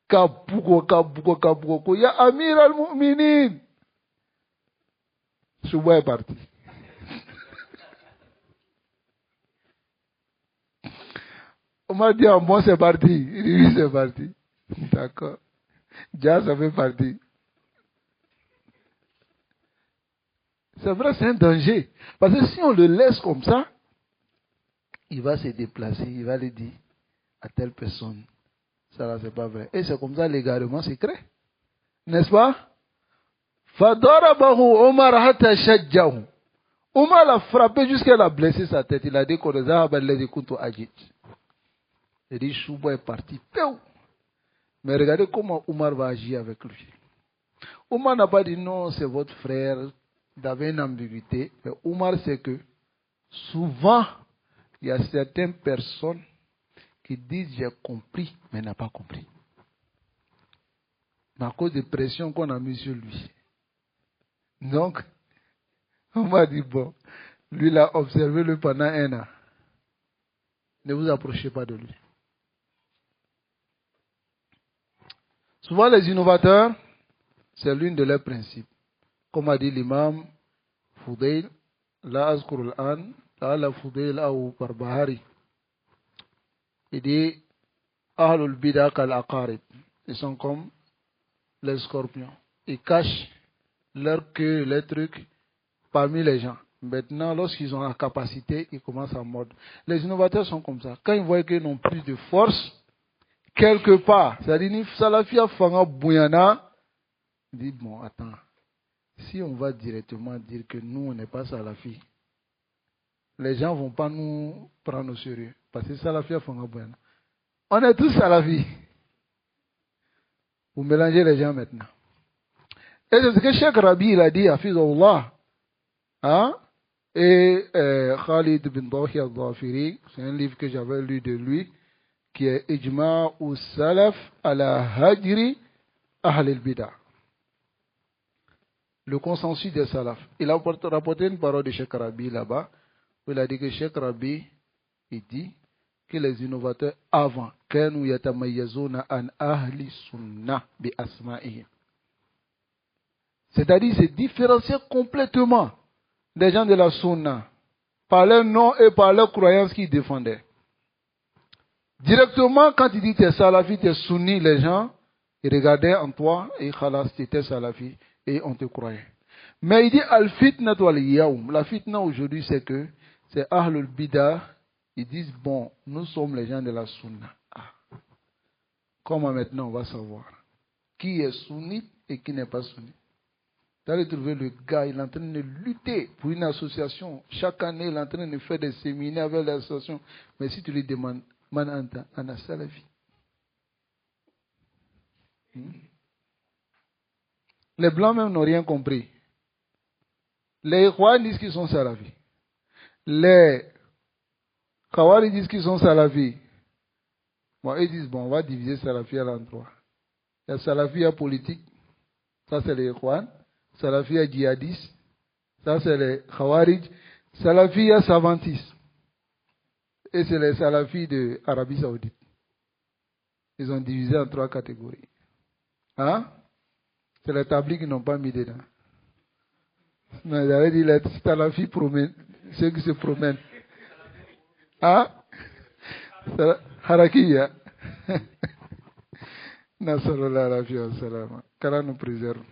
[SPEAKER 1] Kabuko. Ya Amir al-Mu'minin. Souba est parti. On m'a dit, moi c'est parti. Il dit, oui, c'est parti. D'accord. Déjà, ça fait partie. C'est vrai, c'est un danger. Parce que si on le laisse comme ça, il va se déplacer, il va le dire à telle personne. Ça là, c'est pas vrai. Et c'est comme ça l'égarement se crée. N'est-ce pas? Fadarabahu Omar hatta shajjahu. Omar l'a frappé jusqu'à la blessé sa tête. Il a dit qu'on les a abalés contre Ajit. Il dit Chouba est parti. Mais regardez comment Omar va agir avec lui. Omar n'a pas dit non, c'est votre frère. Il avait une ambiguïté. Mais Omar sait que souvent, il y a certaines personnes qui disent j'ai compris, mais n'a pas compris. Mais à cause des pressions qu'on a mises sur lui. Donc, on m'a dit, bon, lui l'a observé le pendant 1 an. Ne vous approchez pas de lui. Souvent, les innovateurs, c'est l'une de leurs principes. Comme a dit l'imam Fudayl, la azkur al-an, la Fudayl ou par Bahari. Il dit, Ahlul bida kal aqarib. Ils sont comme les scorpions. Ils cachent leur queue, les trucs parmi les gens. Maintenant, lorsqu'ils ont la capacité, ils commencent à mordre. Les innovateurs sont comme ça. Quand ils voient qu'ils n'ont plus de force, quelque part, c'est-à-dire, ni salafia fanga bouyana, ils disent, bon, attends, si on va directement dire que nous, on n'est pas salafi, les gens ne vont pas nous prendre au sérieux. Parce que salafia fanga bouyana. On est tous salafis. Vous mélangez les gens maintenant. Et c'est ce que Cheikh Rabi il a dit à Fizullah. Hein? Et Khalid bin Dahi al-Dhafiri, c'est un livre que j'avais lu de lui, qui est Ijma' ou Salaf ala Hajri Ahl al-Bida. Le consensus des Salaf. Il a rapporté une parole de Cheikh Rabi là-bas, où il a dit que Cheikh Rabi, il dit que les innovateurs avant, كانوا يتميزون عن أهل السنة بأسمائهم. C'est-à-dire, c'est différencier complètement des gens de la sunna par leur nom et par leur croyance qu'ils défendaient. Directement, quand il dit que tu es salafi, tu es sunni, les gens, Ils regardaient en toi et khalas, tu étais salafi et on te croyait. Mais il dit al-fitna wal yawm. La fitna aujourd'hui, c'est que c'est Ahlul Bidah. Ils disent bon, nous sommes les gens de la sunna. Ah. Comment maintenant on va savoir qui est sunnite et qui n'est pas sunnite? Tu allais trouver le gars, il est en train de lutter pour une association. Chaque année, il est en train de faire des séminaires avec l'association. Mais si tu lui demandes, man anta, ana salafi. Les blancs même n'ont rien compris. Les Ikhwan disent qu'ils sont salafis. Les Khawari disent qu'ils sont salafis. Bon, ils disent, bon, on va diviser salafia en trois. Il y a salafia politique, ça c'est les Ikhwan. Salafia djihadiste, ça c'est les Khawarij. Salafia savantiste, et c'est les salafis de Arabie Saoudite. Ils ont divisé en trois catégories. Hein? C'est les tablis qui n'ont pas mis dedans. Mais j'avais dit les salafis promènent, ceux qui se promènent. Hein? Harakiya. Nasallallahu alayhi wa sallam. Qu'Allah nous préserve.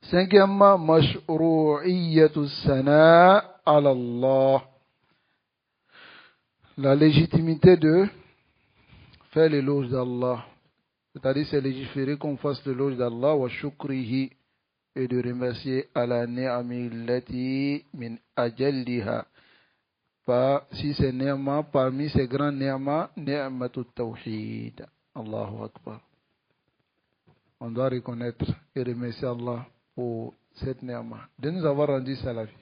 [SPEAKER 1] Cinquièmement, mashru'iyyatu sana ala Allah. La légitimité de faire l'éloge d'Allah. C'est-à-dire, c'est légiféré qu'on fasse l'éloge d'Allah wa shukrihi et de remercier ala ni'ami allati min ajalliha. Si c'est ni'ma, parmi ces grands ni'ma, ni'matu tawhid. Allahu Akbar. On doit reconnaître et remercier Allah pour cette ni'ma, de nous avoir rendu salafi.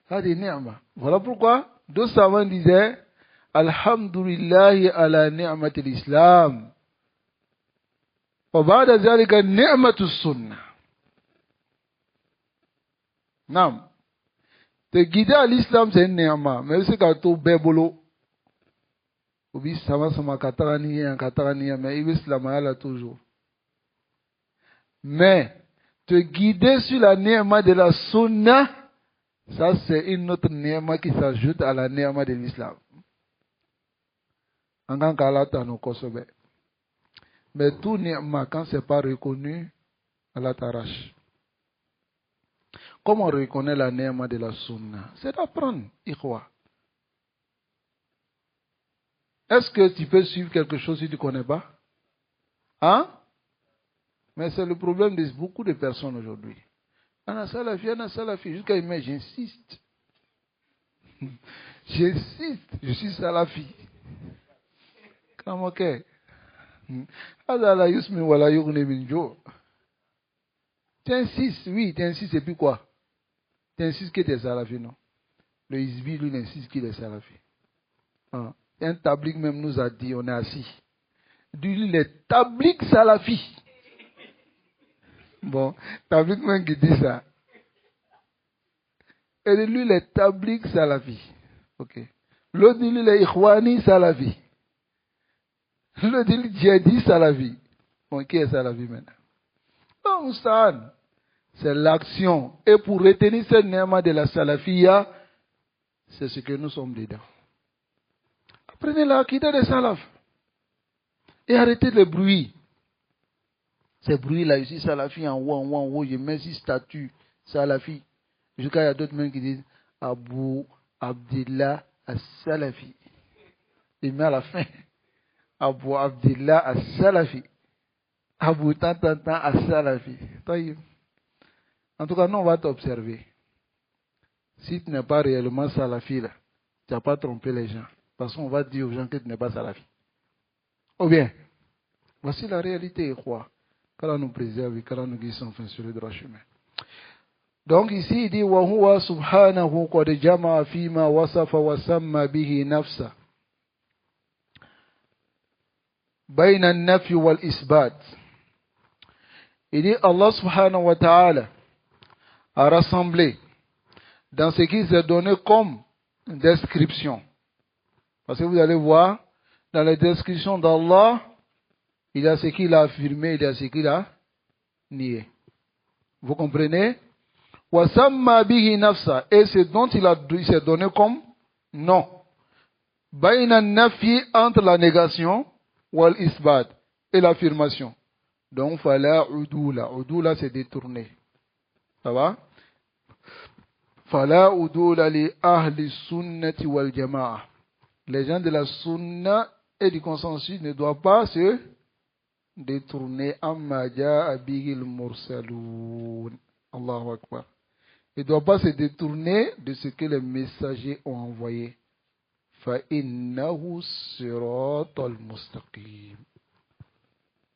[SPEAKER 1] Hadi ni'ma. Voilà pourquoi deux savants disaient Alhamdulillahi ala ni'mati l'islam. Wa ba'da zalika ni'matu sunnah. Nam. Te guider à l'islam, c'est une ni'ma. Mais c'est quand tu bébolo. Obi sama sama katarani, mais il islam là toujours. Mais te guider sur la ni'ma de la sunna, ça c'est une autre ni'ma qui s'ajoute à la ni'ma de l'islam. En tant qu'Allah nous kosobe. Mais tout ni'ma, quand c'est pas reconnu, Allah t'arrache. Comment on reconnaît la ni'ma de la sunna? C'est d'apprendre, ikhwa. Est-ce que tu peux suivre quelque chose si tu ne connais pas? Hein? Mais c'est le problème de beaucoup de personnes aujourd'hui. Ana salafi, jusqu'à imaginer, j'insiste. J'insiste, je suis salafi. Comment que? Adala yusmi wala yughni min jo. Tu insistes, oui, tu insistes, et puis quoi? Tu insistes que tu es salafi, non? Le Hizbi, lui, il insiste qu'il est salafi. Hein? Un tablik même nous a dit, on est assis. Lui, il est tablik salafi. Bon, tablik même qui dit ça. Et lui, il est tablik salafi. Ok. L'autre dit, lui, il est ikhwani salafi. L'autre dit, djihadi salafi. Bon, qui est salafi maintenant? Bon, c'est l'action. Et pour retenir ce ni'ma de la salafiyya, c'est ce que nous sommes dedans. Apprenez la akida des salafs. Et arrêtez le bruit. Ces bruits-là, ici, salafi en haut, je mets ici statut, salafi. Jusqu'à il y a d'autres même qui disent Abu Abdillah as-Salafi. Il met à la fin Abu Abdillah as-Salafi. Abu Tantantan as-Salafi. En tout cas, nous, on va t'observer. Si tu n'es pas réellement salafi, là, tu n'as pas trompé les gens. Parce qu'on va dire aux gens que tu n'es pas salafi. Ou bien, voici la réalité, quoi. Qu'Allah nous préserve et qu'Allah nous guide enfin sur le droit chemin. Donc ici, il dit وَهُوَ سُبْحَانَهُ قَدْ جَمَعَ فِيمَا وَصَفَ وَسَمَّ بِهِ نَفْسَهُ بَيْنَ النَّفْيِ وَالْإِثْبَاتِ. Il dit Allah subhanahu wa ta'ala a rassemblé dans ce qui s'est donné comme description. Parce que vous allez voir, dans les descriptions d'Allah, il y a ce qu'il a affirmé, il y a ce qu'il a nié. Vous comprenez? Wasamma bihi nafsa, et c'est dont il s'est donné comme nom. Baina nafi, entre la négation, wal isbat, et l'affirmation. Donc, fala udula. Udula, c'est détourné. Ça va? Fala udula li ahli sunnati wal jama'a. Les gens de la sunna et du consensus ne doivent pas se détourner amma ja'a bihil mursaloun. Allahu Akbar. Ils ne doivent pas se détourner de ce que les messagers ont envoyé. فَإِنَّهُ صِرَاطَ الْمُسْتَقِيمِ.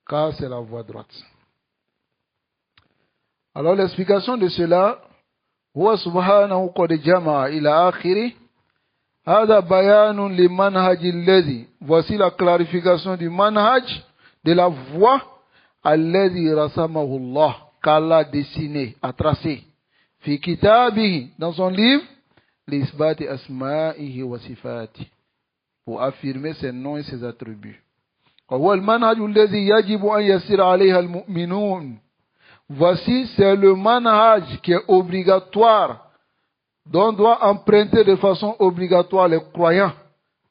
[SPEAKER 1] Car c'est la voie droite. Alors l'explication de cela, هو سبحانه قد جمع إلى آخره هذا بيان لمنهج الذي. Voici la clarification du manhaj, de la voie الذي رسمه الله, qu'Allah a dessiné, a tracé. في كتابه, dans son livre, لإثبات أسمائه وصفاته, pour affirmer ses noms et ses attributs. وهو المنهج الذي يجب أن يسير عليها المؤمنون. Voici, c'est le manhaj qui est obligatoire, dont doit emprunter de façon obligatoire les croyants.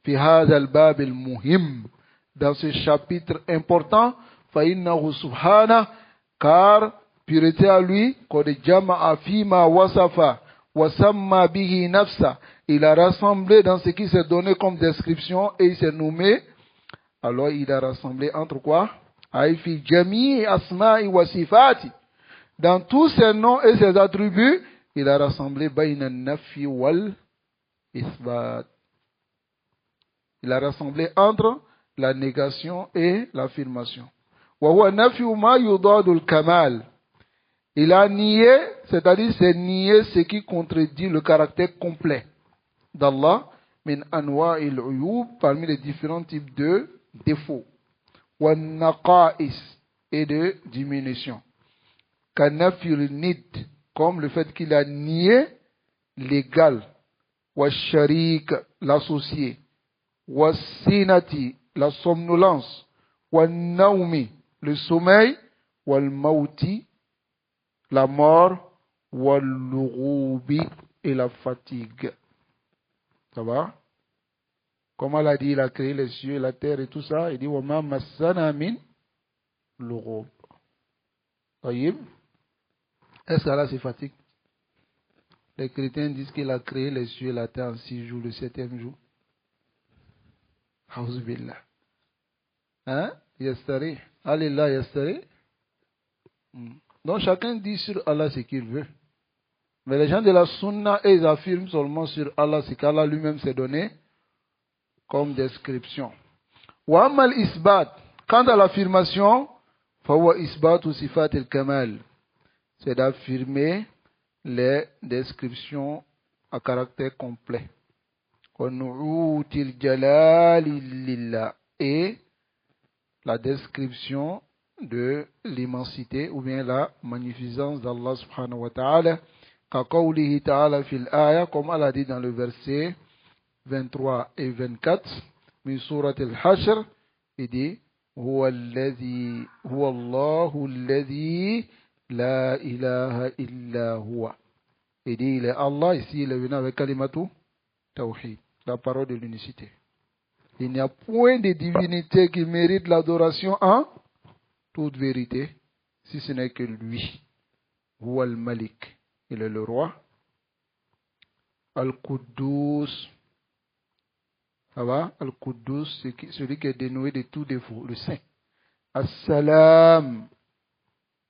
[SPEAKER 1] في هذا الباب المهم, dans ce chapitre important, فإنه سبحانه, car pureté à lui, قد جمع فيما وصف وسمى به نفسه, il a rassemblé dans ce qui s'est donné comme description et il s'est nommé. Alors il a rassemblé entre quoi? أي في جميع أسماء وصفاته, dans tous ses noms et ses attributs, il a rassemblé بين النفي والإثبات. Il a rassemblé entre la négation et l'affirmation. وهو نفي ما يضاد الكمال. Il a nié, c'est-à-dire c'est nier ce qui contredit le caractère complet d'Allah, min anwa'il uyub, parmi les différents types de défauts, wa naqa'is, et de diminution. Kanafil nid, comme le fait qu'il a nié l'égal, wa sharik, l'associé, wa sinati, la somnolence, wa naumi, le sommeil, wal mauti, la mort, wal-lughoubi, et la fatigue. Ça va? Comme Allah dit, il a créé les cieux et la terre et tout ça. Il dit, وَمَا مَسَّنَا مِنْ لُغُوبٍ. Est-ce qu'Allah se fatigue? Les chrétiens disent qu'il a créé les cieux et la terre en 6 jours, le 7e jour. Hauzubillah. Hein? Yastari. Alillah yastari. Donc chacun dit sur Allah ce qu'il veut. Mais les gens de la sunna, ils affirment seulement sur Allah ce qu'Allah lui-même s'est donné comme description. Wa amal isbat. Quant à l'affirmation, fawa isbatu sifat al-kamal. C'est d'affirmer les descriptions à caractère complet. Wa nu'util jalali lillah. Et la description de l'immensité ou bien la magnificence d'Allah subhanahu wa ta'ala, kaqawlihi ta'ala fil aya, comme Allah dit dans le verset 23 et 24 min surat al-Hashr, il dit huwa Allahu alladhi la ilaha illa huwa. Il dit il est Allah, ici il est venu avec kalimatu tawhid, la parole de l'unicité. Il n'y a point de divinité qui mérite l'adoration en toute vérité, si ce n'est que lui. Huwa al-Malik, il est le roi. Al-Quddus, ça va? Al-Quddus, celui qui est dénoué de tout défaut, le saint. As-Salam,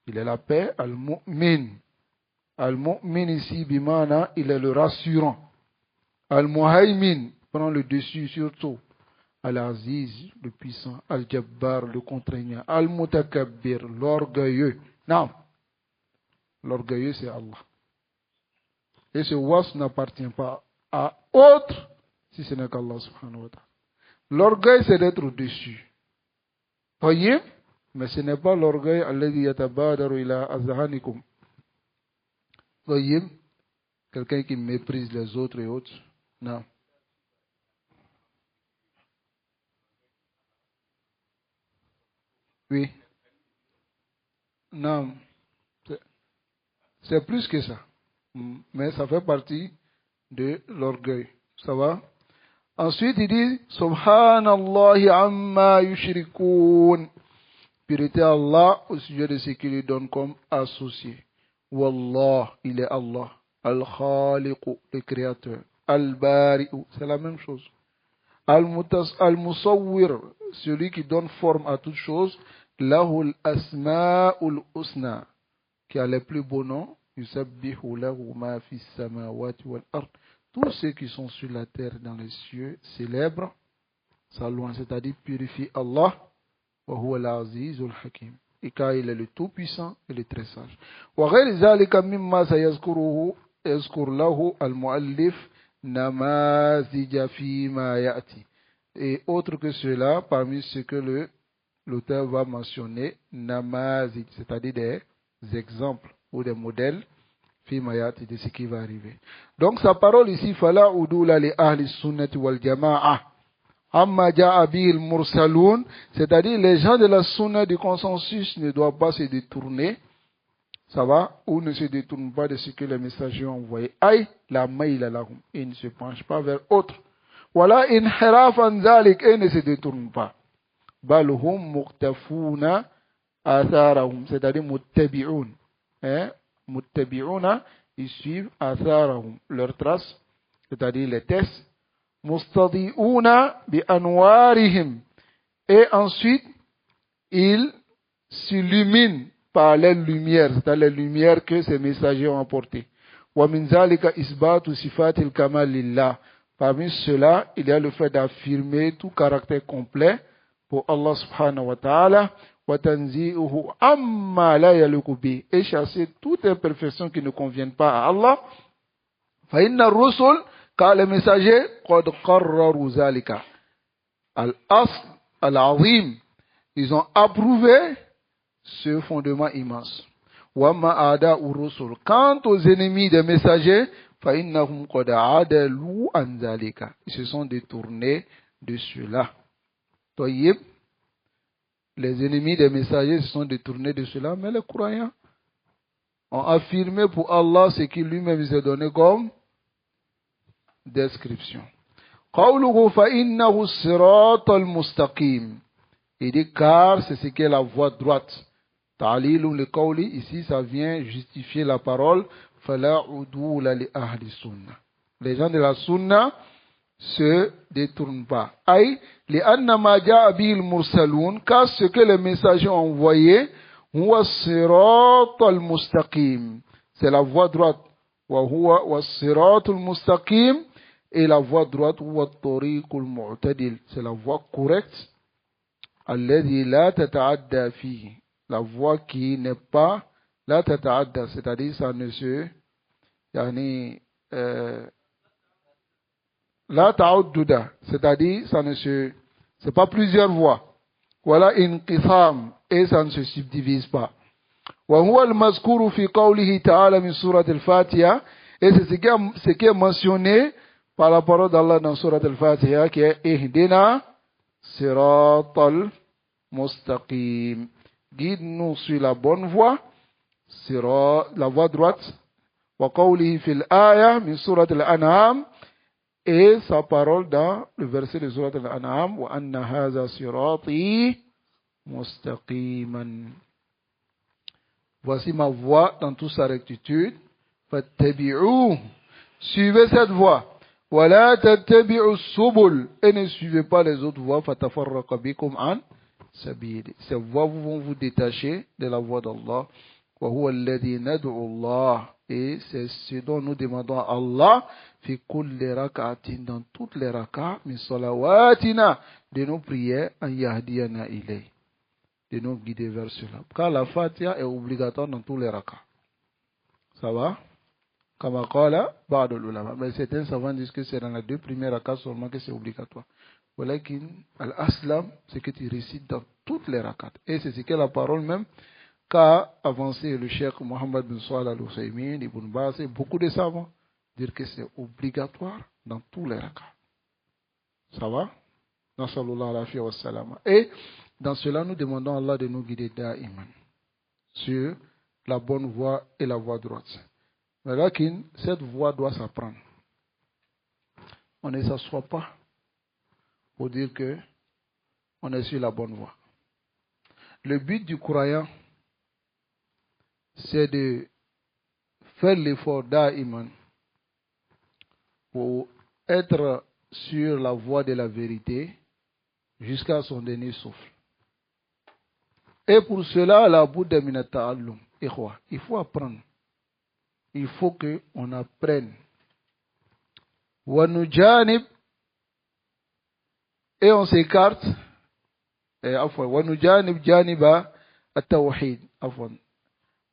[SPEAKER 1] il est la paix. Al-Mu'min, Al-Mu'min ici, bimana, il est le rassurant. Al-Muhaymin, prend le dessus sur tout. Al-Aziz, le puissant. Al-Jabbar, le contraignant. Al-Mutakabbir, l'orgueilleux. Non, l'orgueilleux c'est Allah. Et ce wasf n'appartient pas à autre si ce n'est qu'Allah subhanahu wa ta'ala. L'orgueil c'est d'être au-dessus. Voyez? Mais ce n'est pas l'orgueil alladhi yatabadaru ila azhanikum. Voyez? Quelqu'un qui méprise les autres et autres. Non. Oui. Non. C'est plus que ça. Mais ça fait partie de l'orgueil. Ça va? Ensuite, il dit Subhanallahi amma yushrikoun. Purité Allah au sujet de ce qu'il lui donne comme associé. Wallah, il est Allah. Al-Khaliqu, le créateur. Al-Bari'u, c'est la même chose. Al-Musawwir, celui qui donne forme à toute chose. Lahul Asma'ul Husna, qui a les plus beaux noms. Yusabbihu lahu ma fis samawati wal ard. Tous ceux qui sont sur la terre et dans les cieux célèbrent sa louange, c'est-à-dire purifie Allah. Wa huwa al-azizul hakim. Et car il est le tout-puissant et le très sage. Wa ghayr zalika mimma sayazkuruhu yazkur lahu al-muallif namazija fi ma ya'ti. Et autre que cela, parmi ce que l'auteur va mentionner, namazij, c'est-à-dire des exemples ou des modèles, fi ma ya'ti, de ce qui va arriver. Donc sa parole ici, fala udula li ahli sunnati wal jama'a. Amma ja'a bil mursaloun, c'est-à-dire les gens de la sunna du consensus ne doivent pas se détourner, ça va, ou ne se détournent pas de ce que les messagers ont envoyé. Aïe, la maïla lahum, et ne se penchent pas vers autre. Voilà, inhirafan zalik, et ne se détournent pas. Balhum muqtafuna atharahum, c'est-à-dire muttabi'un. Muttabi'una, ils suivent atharahum, leurs traces, c'est-à-dire les tests. Mustadi'una bi anwarihim, et ensuite ils s'illuminent par les lumières, c'est-à-dire les lumières que ces messagers ont apportées. Wa min zalika isbatu sifatil kamal lillah. Parmi cela, il y a le fait d'affirmer tout caractère complet pour Allah subhanahu wa ta'ala, wa tanzi'uhu amma la yaluku bi, et chasser toute imperfection qui ne convienne pas à Allah. Fa inna ar-rusul, car les messagers, qad qarraru zalika. Al-asl al-azim, ils ont approuvé ce fondement immense. Wa ma ada ur-rusul, quant aux ennemis des messagers, fa innahum qad adalu an zalika, ils se sont détournés de cela. Tayyib, les ennemis des messagers se sont détournés de cela, mais les croyants ont affirmé pour Allah ce qu'il lui-même s'est donné comme description. Qawluhu fa innahu siratal mustaqim. Il dit car c'est ce qu'est la voie droite. Ta'lilun li qawli, ici ça vient justifier la parole fala udula li ahli sunnah. Les gens de la sunna se détournent pas. Aïe, li anna ma ja'a bil mursalun, car ce que les messagers ont envoyé, huwa siratal mustaqim. C'est la voie droite. Wa huwa was siratul mustaqim. Et la voie droite, c'est la voie correcte, alladhi la tata'adda fihi, la voie qui n'est pas la tata'adda, c'est-à-dire ça ne se la ta'udduda, c'est-à-dire ça ne se, c'est pas plusieurs voies. Voilà inqitham, et ça ne se subdivise pas. Wa huwa al-mazkuru fi qawlihi ta'ala min surat al-Fatiha, et c'est ce qui est mentionné par la parole d'Allah dans Surat Al-Fatiha qui est Ihdina Siratal Mustaqim. Guide-nous sur la bonne voie, la voie droite. Wa qawlihi fil aya min Surat Al-An'am, et sa parole dans le verset de Surat Al-An'am, wa anna hadha sirati mustaqiman. Voici ma voie dans toute sa rectitude. Fattabi'uhu, suivez cette voie. وَلَا تَتَّبِعُوا السُّبُلَ, et ne suivez pas les autres voies, فَتَفَرَّقَ بِكُمْ عَنْ سَبِيلِهِ. Ces voies vont vous détacher de la voie d'Allah. وَهُوَ الَّذِي نَدْعُو اللَّهِ, et c'est ce dont nous demandons à Allah, فِي كُلِّ رَكَعَةٍ, dans toutes les rak'ahs, مِنْ صَلَوَاتِنَا, de nos prières, أَنْ يَهْدِيَنَا إِلَيْهِ, de nous guider vers cela. Car la Fatiha est obligatoire dans tous les rak'ahs. Ça va? Kama qala ba'd al-ulama. Mais certains savants disent que c'est dans les deux premières rak'ahs seulement que c'est obligatoire. Walakin al-aslam, c'est que tu récites dans toutes les rak'ahs. Et c'est ce que la parole même qu'a avancé le cheikh Mohammed bin Salih al-Husaymin, Ibn Baz et beaucoup de savants, dire que c'est obligatoire dans tous les rak'ahs. Ça va? Nasallallahu alayhi wa sallam. Et dans cela, nous demandons à Allah de nous guider da'iman sur la bonne voie et la voie droite. Mais là, cette voie doit s'apprendre. On ne s'assoit pas pour dire que on est sur la bonne voie. Le but du croyant, c'est de faire l'effort d'aïman pour être sur la voie de la vérité jusqu'à son dernier souffle. Et pour cela, la Bouddha minata allum. Il faut apprendre. Il faut qu'on apprenne. Wanujanib, et on s'écarte. Wanujanib janiba at-tawhid.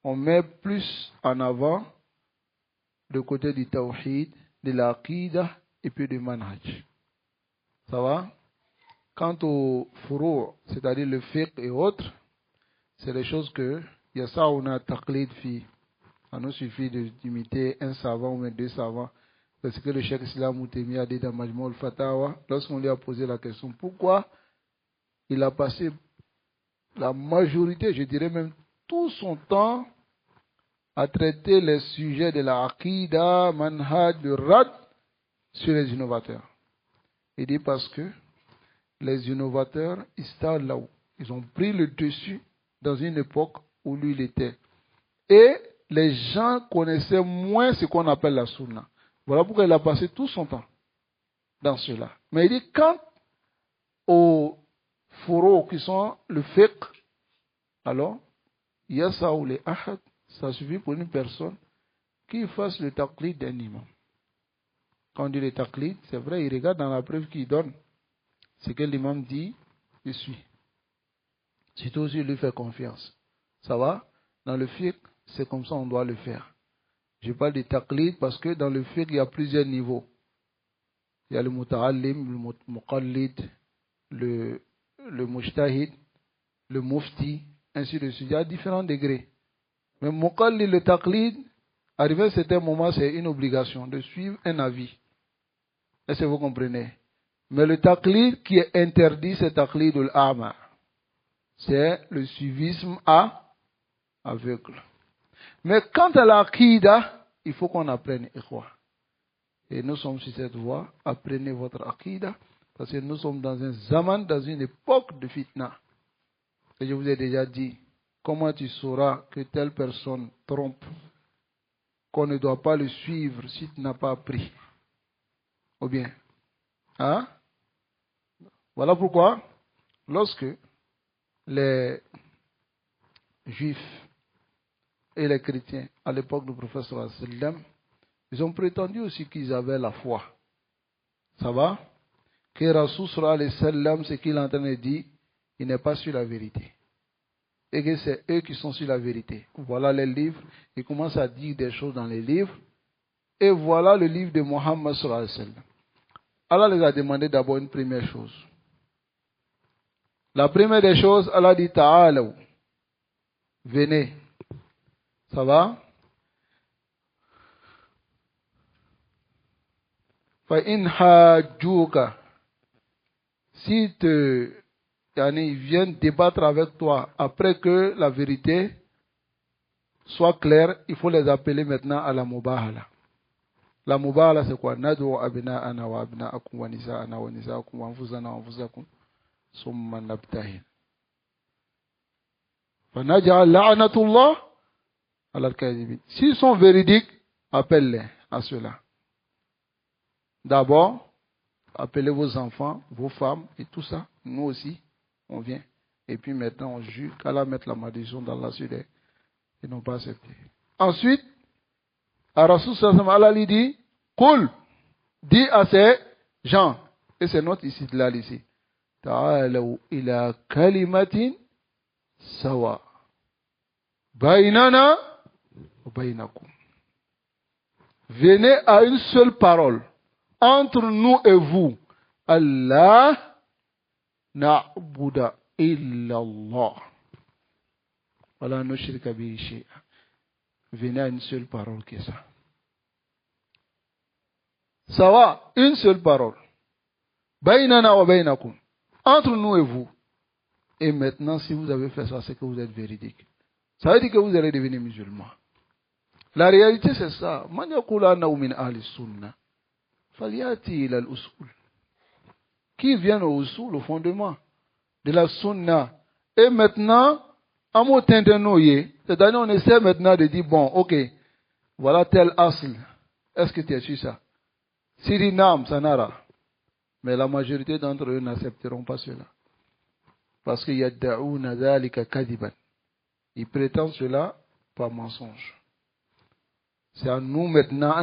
[SPEAKER 1] On met plus en avant le côté du tawhid, de l'aqida et puis du manhaj. Ça va? Quant au furu', c'est-à-dire le fiqh et autres, c'est des choses que, il y a ça, on a taqlid fi. Il nous suffit d'imiter un savant ou deux savants. C'est ce que le Cheikh Islam Moutemi a dit dans Majmou al-Fatawa, lorsqu'on lui a posé la question, pourquoi il a passé la majorité, je dirais même tout son temps, à traiter les sujets de la Aqidah, Manhaj, de Rad, sur les innovateurs. Il dit parce que les innovateurs, ils sont là-haut. Ils ont pris le dessus dans une époque où lui il était. Et les gens connaissaient moins ce qu'on appelle la sunna. Voilà pourquoi il a passé tout son temps dans cela. Mais il dit, quant aux fourreaux qui sont le fiqh, alors, il y a ça où les ahad, ça suffit pour une personne qui fasse le taqlid d'un imam. Quand on dit le taqlid, c'est vrai, il regarde dans la preuve qu'il donne. Ce que l'imam dit, il suit. Surtout aussi, il lui fait confiance. Ça va? Dans le fiqh, c'est comme ça on doit le faire. Je parle de taqlid parce que dans le fiqh, il y a plusieurs niveaux. Il y a le muta'allim, le muqallid, le mujtahid, le mufti, ainsi de suite. Il y a différents degrés. Mais muqallid, le taqlid, arrivé à un certain moment, c'est une obligation de suivre un avis. Est-ce que vous comprenez? Mais le taqlid qui est interdit, c'est taqlid al-a'ma. C'est le suivisme aveugle. Mais quant à l'aqida, il faut qu'on apprenne ikhwa. Et nous sommes sur cette voie. Apprenez votre aqida. Parce que nous sommes dans un zaman, dans une époque de fitna. Et je vous ai déjà dit, comment tu sauras que telle personne trompe, qu'on ne doit pas le suivre si tu n'as pas appris? Ou bien, hein? Voilà pourquoi, lorsque les juifs et les chrétiens, à l'époque du prophète sallallahu alayhi wa sallam, ils ont prétendu aussi qu'ils avaient la foi. Ça va? Que Rasoul sallallahu alayhi wa sallam, ce qu'il est en train de dire, il n'est pas sur la vérité. Et que c'est eux qui sont sur la vérité. Voilà les livres. Ils commencent à dire des choses dans les livres. Et voilà le livre de Mohammed sallallahu alayhi wa sallam. Allah les a demandé d'abord une première chose. La première des choses, Allah dit Ta'alaw. Venez. Ça va? Fa'in hajjuka. Si ils viennent débattre avec toi après que la vérité soit claire, il faut les appeler maintenant à la mubahala. La mubahala c'est quoi? Nadu abna'ana wa abna'akum wa nisa'ana wa nisa'akum wa anfusana wa anfusakum summa nabtahil. Fa naj'al la'natullah ala al-kadhibin. S'ils sont véridiques, appelle-les à cela. D'abord, appelez vos enfants, vos femmes et tout ça. Nous aussi, on vient. Et puis maintenant, on jure qu'Allah mette la malédiction dans la suite. Ils n'ont pas accepté. Ensuite, à Rasoul sallallahu Allah lui dit, Qul, dis à ces gens, et c'est notre ici, là, ici, Ta'alaw ila kalimatin sawa, bainana wa bainakum. Venez à une seule parole, entre nous et vous, Allah na'buda illallah. Voilà, no shirka bihi shay'a. Venez à une seule parole qui est ça. Ça va, une seule parole. Bainana wa bainakum. Entre nous et vous. Et maintenant, si vous avez fait ça, c'est que vous êtes véridique. Ça veut dire que vous allez devenir musulman. La réalité, c'est ça. Man yakula annahu min ahli sunnah. Faliyati ila al-usul. Qui vient au usul, au fondement de la sunna, Et maintenant, c'est-à-dire on essaie maintenant de dire, bon, ok, voilà tel asl. Est-ce que tu as su ça? Sirinam, Sanara. Mais la majorité d'entre eux n'accepteront pas cela. Parce qu'il y a da'ouna dhalika kadiban. Ils prétendent cela par mensonge. C'est à nous maintenant,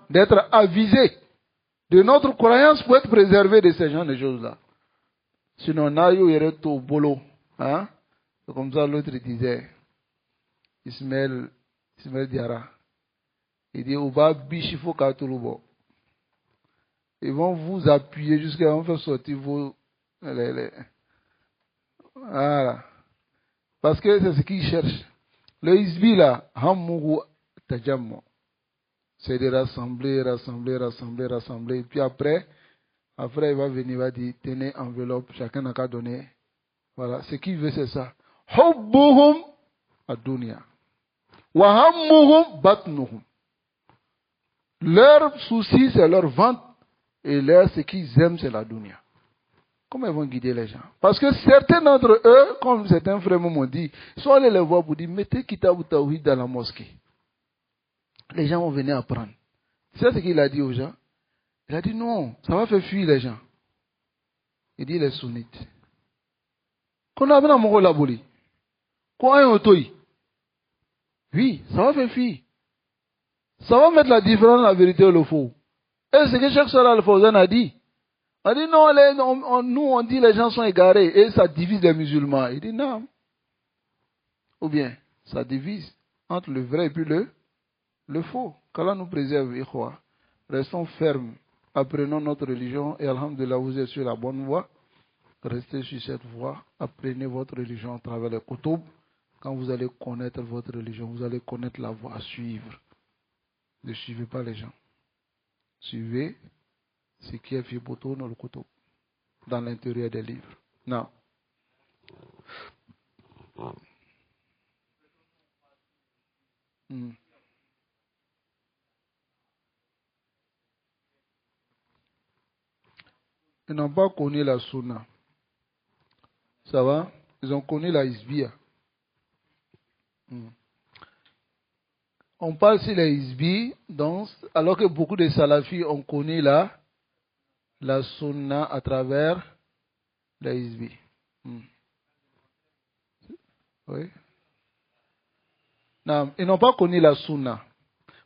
[SPEAKER 1] d'être avisés de notre croyance pour être préservés de ces genres de choses-là. Sinon, Nayo irait au boulot. Hein? C'est comme ça l'autre disait, Ismaël Diara. Il dit, Ouba Bishifo Katulubo. Ils vont vous appuyer jusqu'à vous faire sortir vos. Voilà. Parce que c'est ce qu'ils cherchent. Le Hizbi là, Hamougou Tajammo. C'est de rassembler. Et puis après, il va venir, il va dire, tenez enveloppe, chacun n'a qu'à donner. Voilà. Ce qu'il veut, c'est ça. Hubbuhum ad-dunya. Wa hammuhum batnuhum. Leur souci, c'est leur ventre. Et ce qu'ils aiment, c'est la dunya. Comment ils vont guider les gens? Parce que certains d'entre eux, comme certains frères m'ont dit, soit allés les voir pour dire, mettez Kitab Tawhid dans la mosquée. Les gens vont venir apprendre. C'est ce qu'il a dit aux gens. Il a dit non, ça va faire fuir les gens. Il dit les sunnites. Qu'on a bien mon laboli. Qu'on a un auto-y. Oui, ça va faire fuir. Ça va mettre la différence, la vérité et le faux. Et c'est ce que Cheikh Salah Al-Fawzan a dit. On dit non, nous on dit les gens sont égarés et ça divise les musulmans. Il dit non. Ou bien, ça divise entre le vrai et puis le faux. Qu'Allah nous préserve, ikhwa. Restons fermes. Apprenons notre religion et alhamdulillah, vous êtes sur la bonne voie. Restez sur cette voie. Apprenez votre religion à travers les kutub. Quand vous allez connaître votre religion, vous allez connaître la voie à suivre. Ne suivez pas les gens. Suivez ce qui est fait pour tout dans le kutub, dans l'intérieur des livres. Non. Ils n'ont pas connu la sunna. Ça va? Ils ont connu la Hizbiya. On parle sur les Hizbi, donc, alors que beaucoup de salafis ont connu la sunna à travers les Hizbi. Oui. Non, ils n'ont pas connu la sunna.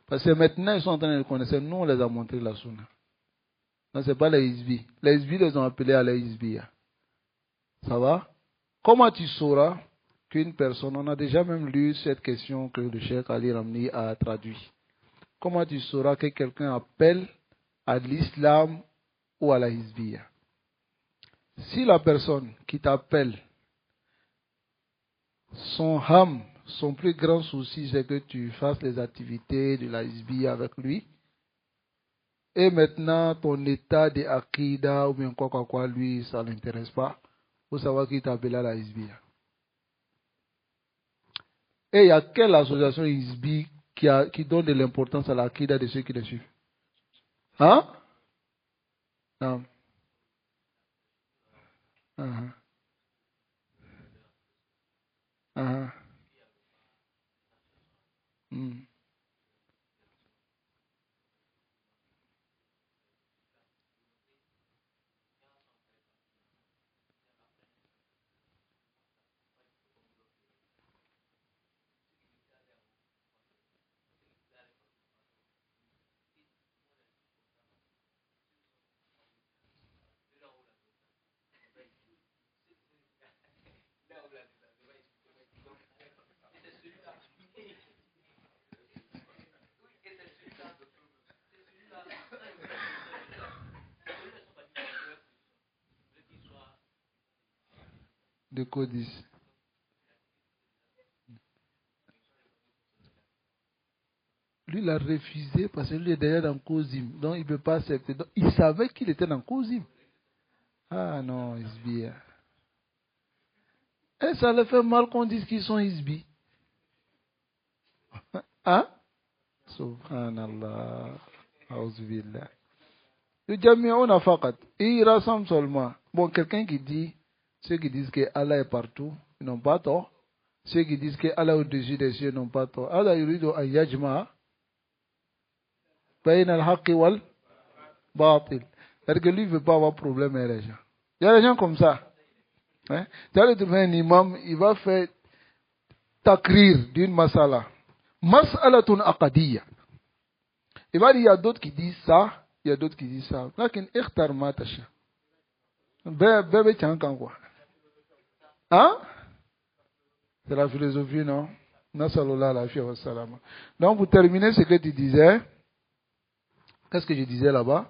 [SPEAKER 1] Parce que maintenant, ils sont en train de le connaître. Nous, on les a montré la sunna. Non, ce n'est pas les Hizbi. Les Hizbi les ont appelés à la Hizbiya. Ça va? Comment tu sauras qu'une personne, on a déjà même lu cette question que le Cheikh Ali Ramli a traduit. Comment tu sauras que quelqu'un appelle à l'islam ou à la Hizbiya? Si la personne qui t'appelle, son plus grand souci, c'est que tu fasses les activités de la Hizbiya avec lui, et maintenant ton état de Akida ou bien quoi, lui, ça ne l'intéresse pas, il faut savoir qu'il t'appelle à la Hizbiya. Et il y a quelle association Hizbi qui donne de l'importance à l'Akida de ceux qui les suivent? Hein? Non. Uh-huh. Uh-huh. De Codis. Lui, il a refusé parce que lui est derrière dans Kozim. Donc, il ne peut pas accepter. Donc, il savait qu'il était dans Kozim. Ah non, Hizbi. Et ça le fait mal qu'on dise qu'ils sont Hizbi. Hein? Subhanallah. Auzubillah. Le Jami'ouna faqat. Il rassemble seulement. Bon, quelqu'un qui dit Ceux qui disent que Allah est partout, ils n'ont pas tort. Ceux qui disent que Allah est au-dessus des cieux n'ont pas tort. Allah yuridu an yajma'a bayna al-haqqi wal batil. C'est-à-dire que lui ne veut pas avoir problème avec les gens. Il y a des gens comme ça. Hein? Tu vas trouver un imam, il va faire takrir d'une masala. Mas'alatun aqadiyya. Il va dire, il y a d'autres qui disent ça, il y a d'autres qui disent ça. Lakin ikhtar ma tasha. Bébé tiens quoi. Hein? C'est la philosophie, non? Nasalullah la fi wa salama. Donc, pour terminer ce que tu disais, qu'est-ce que je disais là-bas?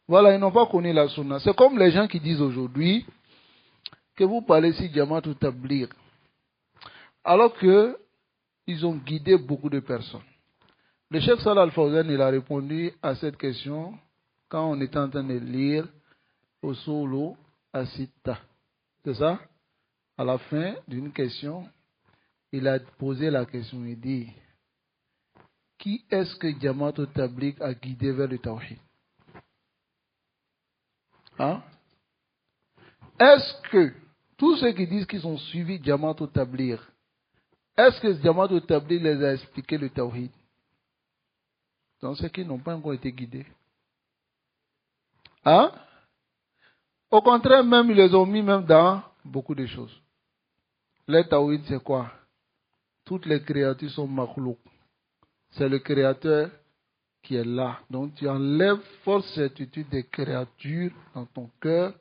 [SPEAKER 1] Voilà, ils n'ont pas connu la sunna. C'est comme les gens qui disent aujourd'hui que vous parlez si Jamaat ou Tabligh. Alors que ils ont guidé beaucoup de personnes. Le chef Salah Al-Fawzan, il a répondu à cette question quand on était en train de lire au solo à Sitta. C'est ça? À la fin d'une question, il a posé la question, il dit, qui est-ce que Jamaat ou Tabligh a guidé vers le Tawhid? Hein? Est-ce que tous ceux qui disent qu'ils ont suivi Jamaat ou Tabligh, est-ce que Jamaat ou Tabligh les a expliqué le Tawhid? Donc ceux qui n'ont pas encore été guidés. Hein? Au contraire, même ils les ont mis même dans beaucoup de choses. Le Tawhid, c'est quoi? Toutes les créatures sont makhlouk. C'est le créateur qui est là. Donc tu enlèves force certitude des créatures dans ton cœur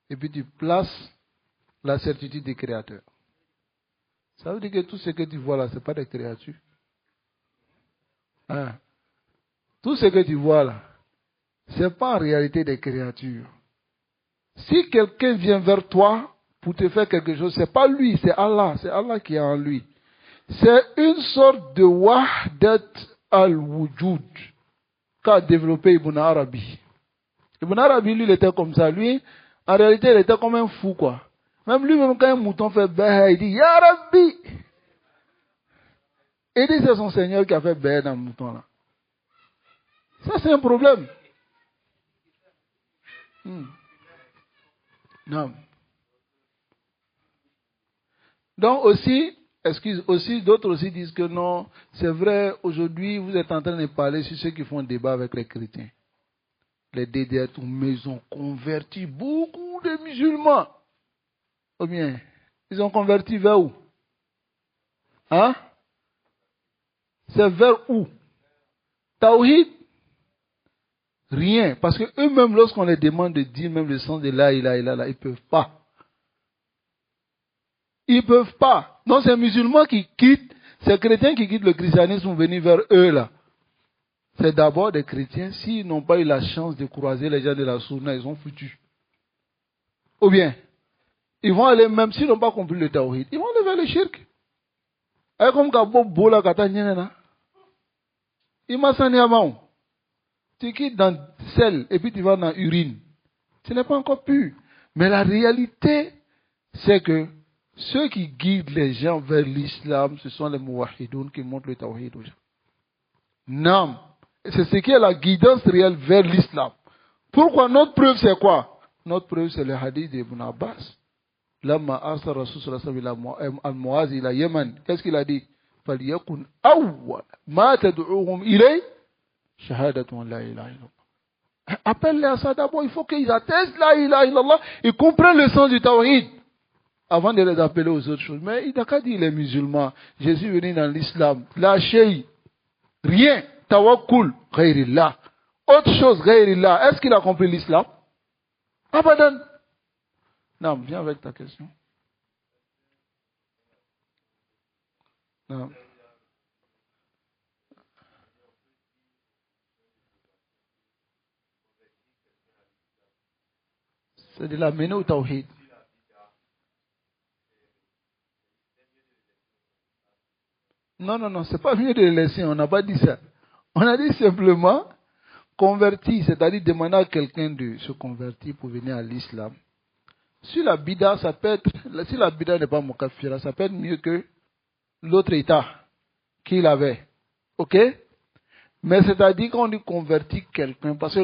[SPEAKER 1] et puis tu places la certitude des créateurs. Ça veut dire que tout ce que tu vois là, ce n'est pas des créatures. Hein? Tout ce que tu vois là, ce n'est pas en réalité des créatures. Si quelqu'un vient vers toi pour te faire quelque chose, ce n'est pas lui, c'est Allah. C'est Allah qui est en lui. C'est une sorte de wahdat al-wujud qu'a développé Ibn Arabi. Ibn Arabi, lui, il était comme ça. Lui, en réalité, il était comme un fou, quoi. Même lui-même, quand un mouton fait béha, il dit Ya Rabbi. Il dit c'est son Seigneur qui a fait béha dans le mouton là. Ça, c'est un problème. Non. Donc aussi, d'autres aussi disent que non, c'est vrai, aujourd'hui, vous êtes en train de parler sur ceux qui font débat avec les chrétiens. Les DDR, mais ils ont converti beaucoup de musulmans. Ou bien, ils ont converti vers où? Hein? C'est vers où? Tawhid? Rien. Parce que eux-mêmes, lorsqu'on les demande de dire même le sens de la ilaha illallah, ils ne peuvent pas. Ils ne peuvent pas. Non, c'est un musulman qui quitte, c'est chrétiens qui quittent le christianisme pour venir vers eux là. C'est d'abord des chrétiens, s'ils n'ont pas eu la chance de croiser les gens de la Sunna, ils sont foutus. Ou bien, ils vont aller, même s'ils n'ont pas compris le tawhid, ils vont aller vers le shirk. Et comme Kabo Bola Katanyana, ils m'ont sani à Maou. Tu quittes dans sel et puis tu vas dans urine. Ce n'est pas encore pur. Mais la réalité, c'est que ceux qui guident les gens vers l'islam, ce sont les muwahidoun qui montrent le tawhid aux gens. Non. C'est ce qui est la guidance réelle vers l'islam. Pourquoi? Notre preuve, c'est quoi? Notre preuve, c'est le hadith d'Ibn Abbas. Lama asar Rasul sallallahu alayhi wa sallam ila Yemen. Qu'est-ce qu'il a dit? فَلْيَكُنْ أَوَّلَ مَا تَدْعُوهُمْ إِلَيْهِ شَهَادَةٌ لَا إِلَهَ إِلَّا اللَّهِ. Appelle-les à ça d'abord. Il faut qu'ils attestent la ilaha illallah. Ils comprennent le sens du tawhid avant de les appeler aux autres choses. Mais il n'a qu'à dire les musulmans. Je suis venu dans l'islam. Lâchez. Rien. Tawakkul. Ghayrillah. Autre chose. Ghayrillah. Est-ce qu'il a compris l'islam? Abadan. Non, viens avec ta question. Non. C'est de la mener au tawhid. Non, c'est pas mieux de les laisser, on n'a pas dit ça. On a dit simplement convertir, c'est-à-dire demander à quelqu'un de se convertir pour venir à l'islam. Si la bida, ça peut être, si la bida n'est pas mukafira, ça peut être mieux que l'autre état qu'il avait. Ok? Mais c'est-à-dire qu'on dit convertit quelqu'un, parce que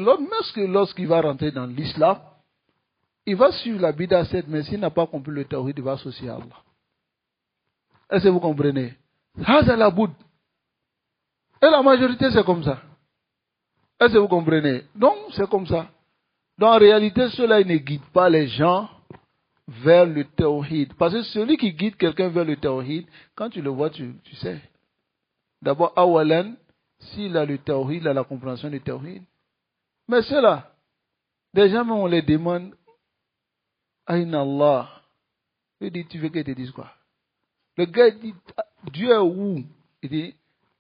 [SPEAKER 1] lorsqu'il va rentrer dans l'islam, il va suivre la bid'a 7, mais s'il n'a pas compris le tawhid, il va associer à Allah. Est-ce que vous comprenez? Ça, c'est la boude. Et la majorité, c'est comme ça. Est-ce que vous comprenez? Donc, c'est comme ça. Donc, en réalité, cela ne guide pas les gens vers le tawhid. Parce que celui qui guide quelqu'un vers le tawhid, quand tu le vois, tu sais. D'abord, awalan, s'il a le tawhid, il a la compréhension du tawhid. Mais cela, des gens, on les demande, Aïna Allah. Il dit, tu veux qu'il te dise quoi? Le gars dit, Dieu est où? Il dit,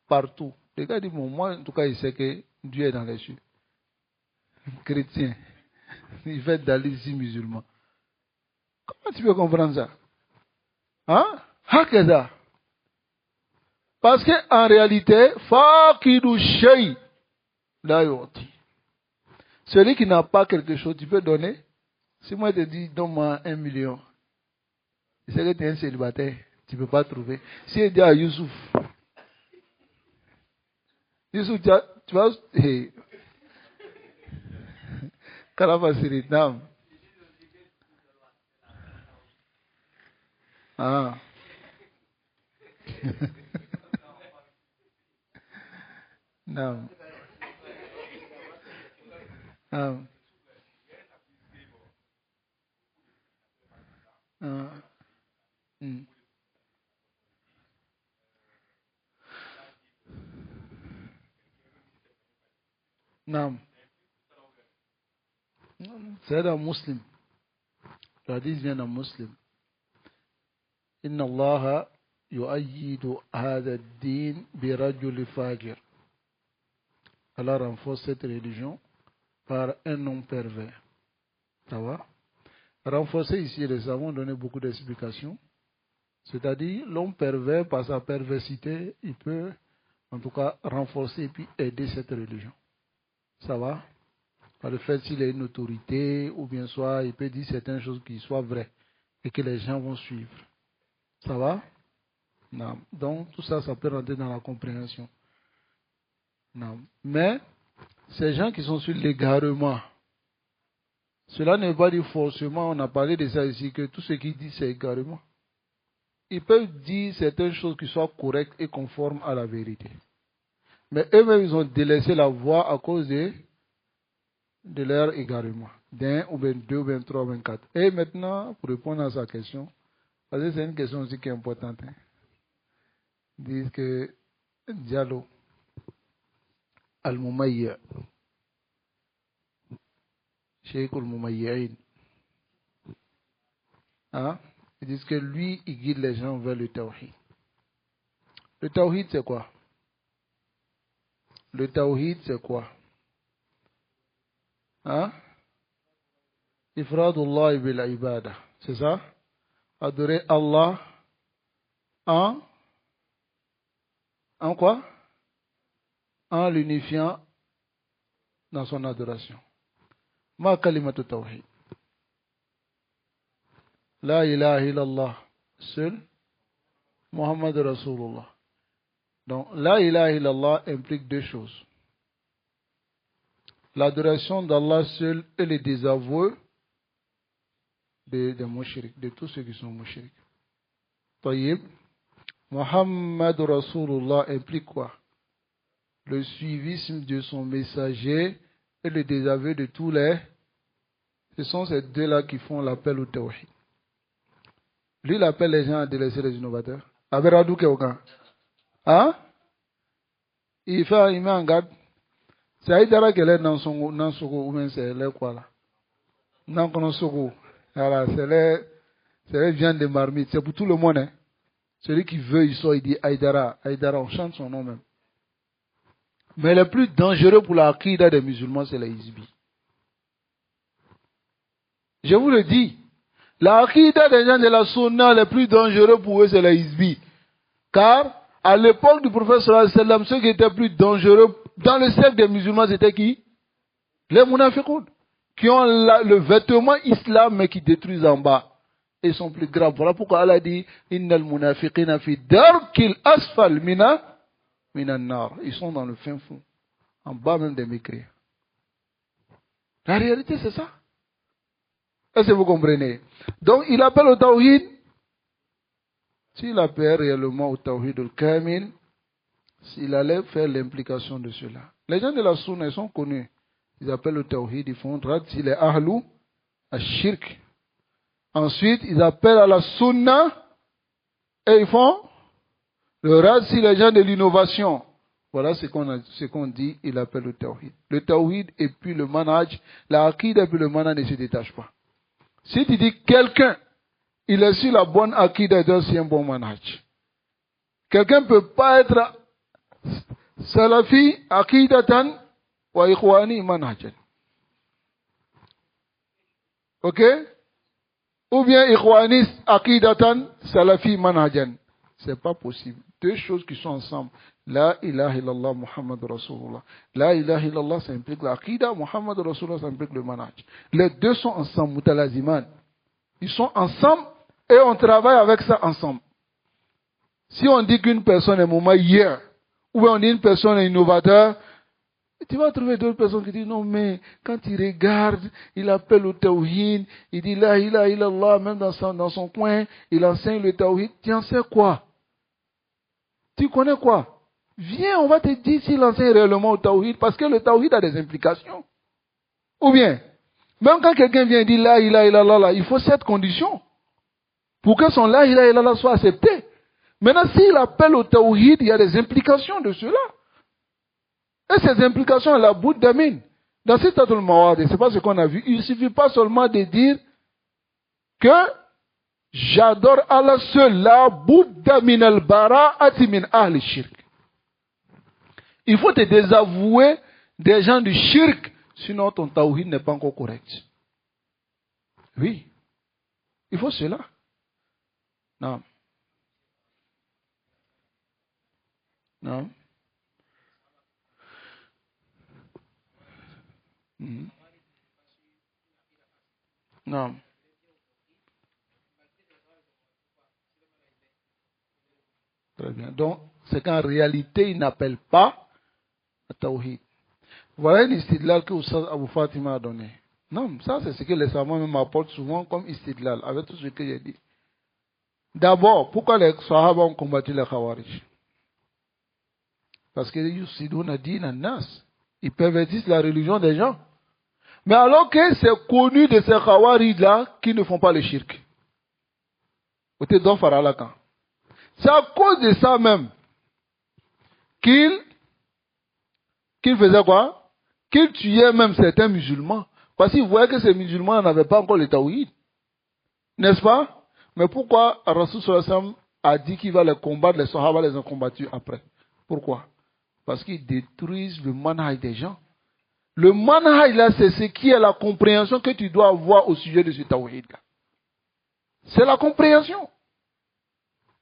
[SPEAKER 1] partout. Le gars dit, bon, moi, en tout cas, il sait que Dieu est dans les cieux. Chrétien. Il fait d'aller ici musulman. Comment tu peux comprendre ça? Hein? Hakeza. Parce qu'en réalité, faqidu shay la yu'ti. Celui qui n'a pas quelque chose, tu peux donner. Si moi je te dis, donne-moi 1 million, c'est que tu es un célibataire, tu ne peux pas trouver. Si je dis à Youssouf, tu vas. Hey. Karafasiri, nam. Ah. Nam. Nam. Ah. Nam. C'est un musulman. Le hadith vient d'un musulman. Inna Allah yu'ayyidu hadha ad-din bi rajul fajir. Allah renforce cette religion par un homme pervers. Ça va? Renforcer ici, les savants ont donné beaucoup d'explications. C'est-à-dire, l'homme pervers, par sa perversité, il peut, en tout cas, renforcer et puis aider cette religion. Ça va? Par le fait s'il a une autorité, ou bien soit, il peut dire certaines choses qui soient vraies et que les gens vont suivre. Ça va? Non. Donc, tout ça, ça peut rentrer dans la compréhension. Non. Mais, ces gens qui sont sur l'égarement, cela ne veut pas dire forcément, on a parlé de ça ici, que tout ce qu'ils disent, c'est égarement. Ils peuvent dire certaines choses qui soient correctes et conformes à la vérité. Mais eux-mêmes, ils ont délaissé la voie à cause de leur égarement. D'un, ou bien deux, ou bien trois, ou bien quatre. Et maintenant, pour répondre à sa question, parce que c'est une question aussi qui est importante. Hein. Ils disent que Diallo, Al-Mumayya, Sheikh Al-Mumayyain, hein? Ils disent que lui, il guide les gens vers le tawhid. Le tawhid, c'est quoi? Le tawhid, c'est quoi? Hein? Ifradullah bil ibada. C'est ça? Adorer Allah en quoi? En l'unifiant dans son adoration. Ma kalimatu tawhid. La ilaha illallah. Seul. Muhammad Rasulullah. Donc, la ilaha illallah implique deux choses. L'adoration d'Allah seul et le désaveu des mouchriks, de tous ceux qui sont mouchriks. Tayyib. Muhammad Rasulullah implique quoi? Le suivisme de son messager et le désaveu de tous les. Ce sont ces deux-là qui font l'appel au tawhid. Lui, il appelle les gens à délaisser les innovateurs. Aberadou Keokan. Hein? Il met en garde. C'est Aïdara qu'elle est dans son sogo, ou bien c'est là quoi là? Dans son sogo. Voilà, c'est les viandes de marmite. C'est pour tout le monde. Hein? Celui qui veut, il sort, il dit Aïdara. Aïdara, on chante son nom même. Mais le plus dangereux pour la aqidah des musulmans, c'est les hizbis. Je vous le dis. La aqidah des gens de la sunna, le plus dangereux pour eux, c'est les hizbis. Car, à l'époque du prophète sallallahu alayhi wa sallam, ceux qui étaient plus dangereux dans le cercle des musulmans, c'était qui? Les munafiqoun. Qui ont le vêtement islam, mais qui détruisent en bas. Ils sont plus graves. Voilà pourquoi Allah dit Innal munafiqina fi darkil asfal minan nar. Ils sont dans le fin fond. en bas même des mécréants. La réalité, c'est ça. Est-ce que vous comprenez? Donc, il appelle au tawhid. S'il appelle réellement au tawhid al-kamil, s'il allait faire l'implication de cela. Les gens de la sunna, ils sont connus. Ils appellent au tawhid, ils font rad, s'il est ahlou, à-shirk. Ensuite, ils appellent à la sunna et ils font le rad, si les gens de l'innovation. Voilà ce qu'on dit, il appelle le tawhid. Le tawhid et puis le manhaj, la aqida et puis le manhaj ne se détachent pas. Si tu dis quelqu'un, il est sur la bonne aqida, c'est un bon manhaj. Quelqu'un ne peut pas être salafi, aqidatan, wa ikhwani manhajan. Ok? Ou bien ikhwanis, aqidatan, salafi manhajan. C'est pas possible. Deux choses qui sont ensemble. La ilaha illallah Muhammad Rasulullah. La ilaha illallah, ça implique l'aqida. Muhammad Rasulullah, ça implique le manhaj. Les deux sont ensemble, mutalaziman. Ils sont ensemble et on travaille avec ça ensemble. Si on dit qu'une personne est mouma hier, ou bien on dit qu'une personne est innovateur, tu vas trouver d'autres personnes qui disent non, mais quand il regarde, il appelle au tawhid, il dit la ilaha illallah, même dans son coin, il enseigne le tawhid. Tu en sais quoi? Tu connais quoi? Viens, on va te dire s'il enseigne réellement au tawhid, parce que le tawhid a des implications. Ou bien, même quand quelqu'un vient dire la ilaha illallah, il faut cette condition pour que son la ilaha illallah soit accepté. Maintenant, s'il appelle au tawhid, il y a des implications de cela. Et ces implications, la bout d'amin. Dans ce Tatul Mawad, c'est pas ce qu'on a vu. Il ne suffit pas seulement de dire que j'adore Allah seul, la Bouddha min al-bara'ati min ahli shirk. Il faut te désavouer des gens du shirk, sinon ton tawhid n'est pas encore correct. Oui, il faut cela. Non. Non. Non. Très bien. Donc, c'est qu'en réalité, il n'appelle pas à Tawhid. Voilà une istidlal que Oussad Abu Fatima a donné. Non, ça c'est ce que les savants même apportent souvent comme istidlal, avec tout ce que j'ai dit. D'abord, pourquoi les Sahaba ont combattu les Khawarij? Parce que Yusidun din an-nas. Ils pervertissent la religion des gens. Mais alors que c'est connu de ces Khawarij-là qui ne font pas le shirk. C'est à cause de ça même qu'ils faisaient quoi? Qu'ils tuaient même certains musulmans. Parce qu'ils voyaient que ces musulmans n'avaient pas encore le tawhid. N'est-ce pas? Mais pourquoi Rasul sallallahu alayhi wa sallam a dit qu'il va les combattre, les Sahaba les ont combattus après? Pourquoi? Parce qu'ils détruisent le manhaj des gens. Le manhaj là, c'est ce qui est la compréhension que tu dois avoir au sujet de ce tawhid là. C'est la compréhension.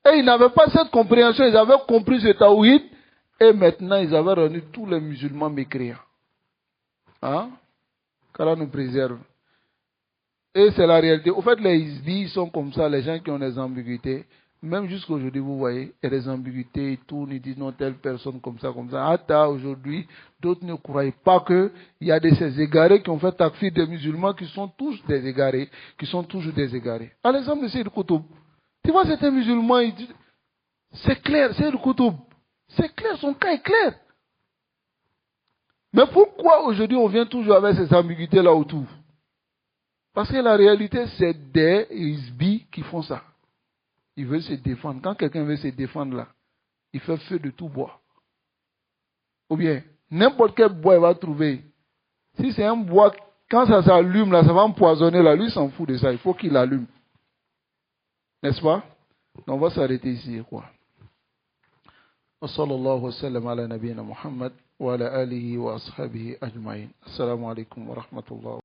[SPEAKER 1] Et ils n'avaient pas cette compréhension, ils avaient compris ce tawhid, et maintenant ils avaient rendu tous les musulmans mécréants. Hein? Qu'Allah nous préserve. Et c'est la réalité. Au fait, les hizbis sont comme ça, les gens qui ont des ambiguïtés. Même jusqu'à aujourd'hui, vous voyez, il y a des ambiguïtés, tout, ils disent non, telle personne comme ça, comme ça. Hatta aujourd'hui, d'autres ne croient pas qu'il y a de ces égarés qui ont fait takfir des musulmans qui sont tous des égarés, qui sont toujours des égarés. À l'exemple de Sayyid Qutb. Tu vois, c'est un musulman, il dit, c'est clair, Sayyid Qutb. C'est clair, son cas est clair. Mais pourquoi aujourd'hui on vient toujours avec ces ambiguïtés là autour? Parce que la réalité, c'est des hizbis qui font ça. Ils veulent se défendre. Quand quelqu'un veut se défendre là, il fait feu de tout bois. Ou bien, n'importe quel bois il va trouver. Si c'est un bois, quand ça s'allume là, ça va empoisonner là, lui s'en fout de ça. Il faut qu'il allume. N'est-ce pas? Donc on va s'arrêter ici, quoi. وصلى الله وسلم على نبينا محمد وعلى آله وأصحابه أجمعين. السلام عليكم ورحمة الله.